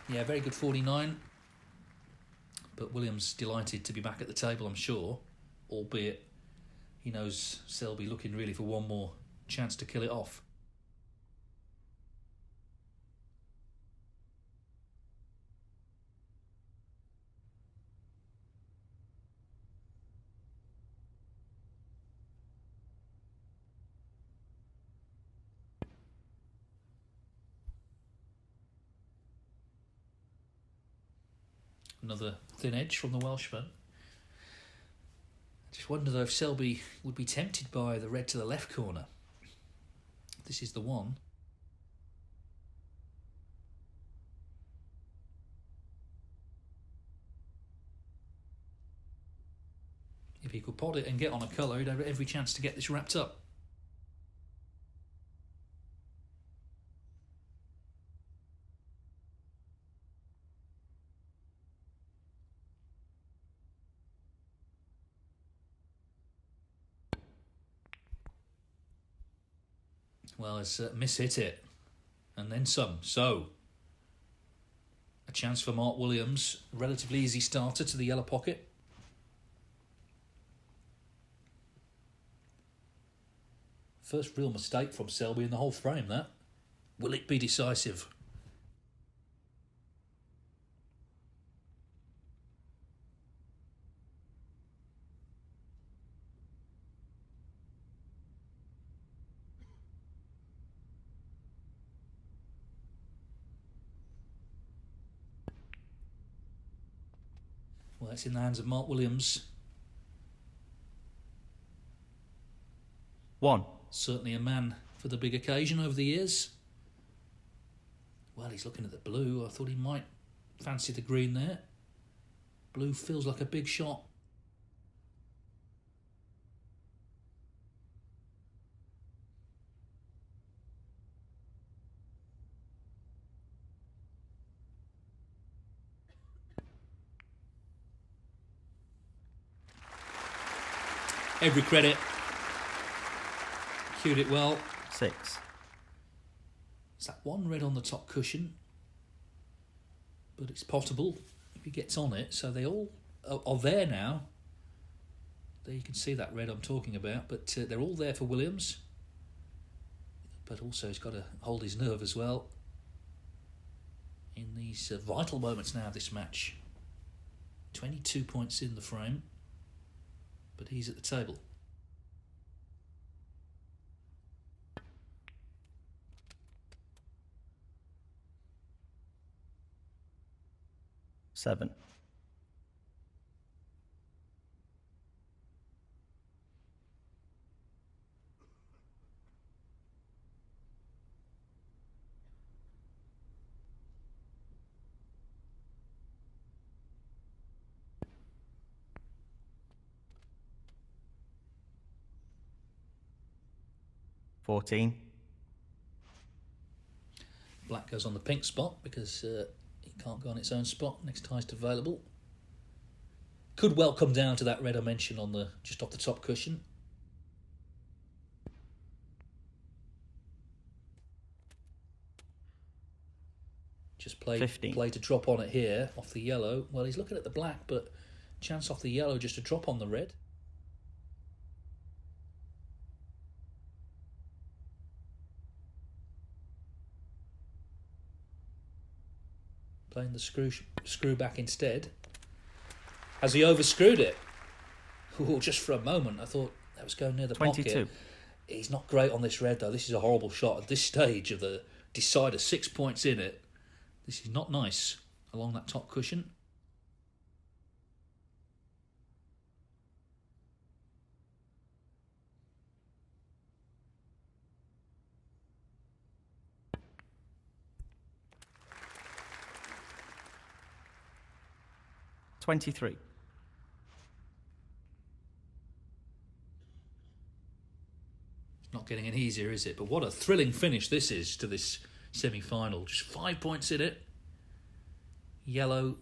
Yeah, very good 49. But Williams delighted to be back at the table, I'm sure. Albeit he knows Selby looking really for one more chance to kill it off. Another thin edge from the Welshman. I just wonder though if Selby would be tempted by the red to the left corner. This is the one. If he could pot it and get on a colour, he'd have every chance to get this wrapped up. Well, it's miss-hit it. And then some. So, a chance for Mark Williams. Relatively easy starter to the yellow pocket. First real mistake from Selby in the whole frame, that. Will it be decisive? Well, it's in the hands of Mark Williams. 1. Certainly a man for the big occasion over the years. Well, he's looking at the blue. I thought he might fancy the green there. Blue feels like a big shot. Every credit. Cued it well. 6. It's that one red on the top cushion. But it's potable if he gets on it. So they all are there now. There you can see that red I'm talking about. But they're all there for Williams. But also he's got to hold his nerve as well. In these vital moments now of this match. 22 points in the frame. But he's at the table. 7. 14. Black goes on the pink spot because it can't go on its own spot. Next highest available. Could well come down to that red I mentioned on the just off the top cushion. Just play to drop on it here off the yellow. Well, he's looking at the black, but chance off the yellow just to drop on the red. Playing the screw back instead. Has he overscrewed it? Ooh, just for a moment, I thought that was going near the 22. pocket. He's not great on this red, though. This is a horrible shot. At this stage of the decider, 6 points in it. This is not nice along that top cushion. $23. Not getting any easier, is it? But what a thrilling finish this is to this semi-final. Just 5 points in it. Yellow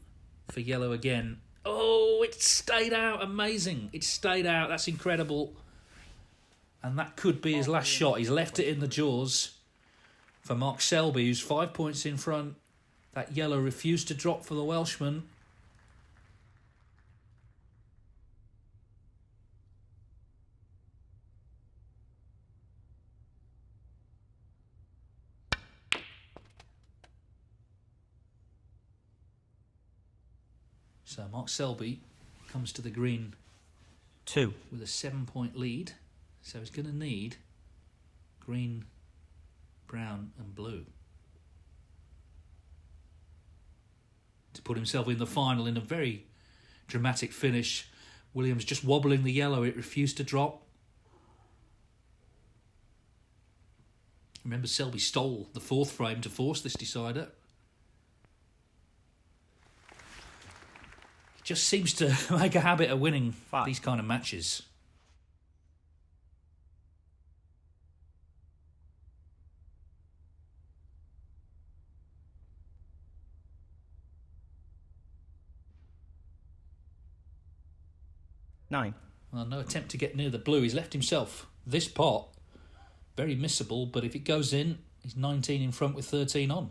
for yellow again. Oh, it stayed out. Amazing. It stayed out. That's incredible. And that could be his last shot. He's left it in the jaws for Mark Selby, who's 5 points in front. That yellow refused to drop for the Welshman. So Mark Selby comes to the green 2. with a 7-point lead. So he's going to need green, brown and blue to put himself in the final in a very dramatic finish. Williams just wobbling the yellow. It refused to drop. Remember, Selby stole the 4th frame to force this decider. Just seems to make a habit of winning 5. these kind of matches. Nine. Well, no attempt to get near the blue. He's left himself this pot. Very missable, but if it goes in, he's 19 in front with 13 on.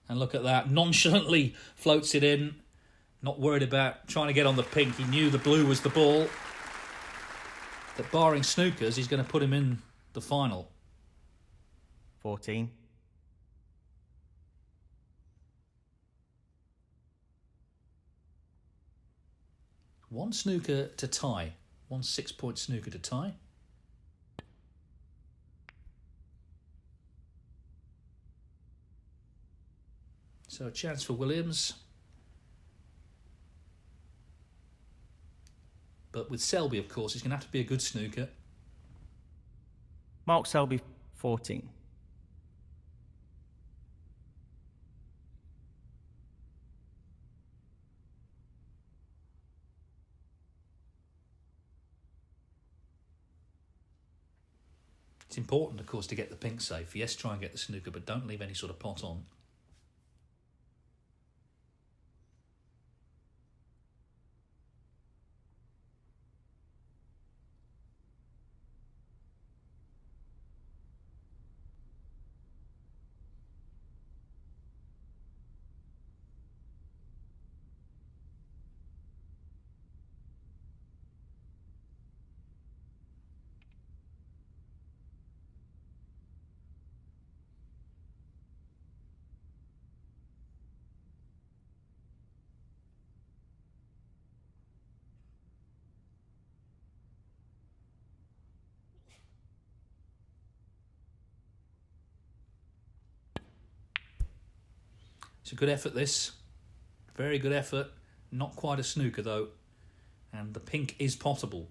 And look at that, nonchalantly floats it in, not worried about trying to get on the pink. He knew the blue was the ball. That barring snookers, he's going to put him in the final. 14. One snooker to tie. One 6-point snooker to tie. So a chance for Williams. But with Selby, of course, he's going to have to be a good snooker. Mark Selby, 14. It's important, of course, to get the pink safe. Yes, try and get the snooker, but don't leave any sort of pot on. It's a good effort, this. Very good effort. Not quite a snooker, though. And the pink is potable.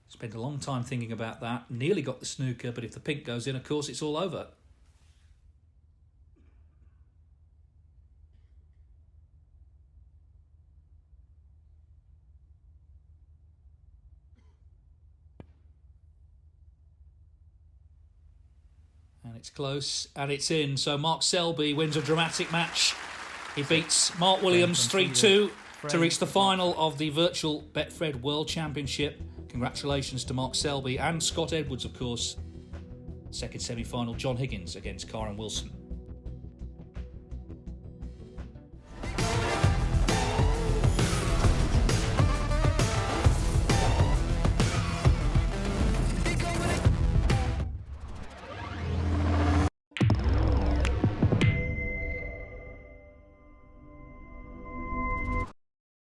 Spent a long time thinking about that. Nearly got the snooker, but if the pink goes in, of course, it's all over. And it's close, and it's in. So Mark Selby wins a dramatic match. He beats Mark Williams 3-2 to reach the final of the Virtual Betfred World Championship. Congratulations to Mark Selby and Scott Edwards, of course. Second semi-final, John Higgins against Karen Wilson.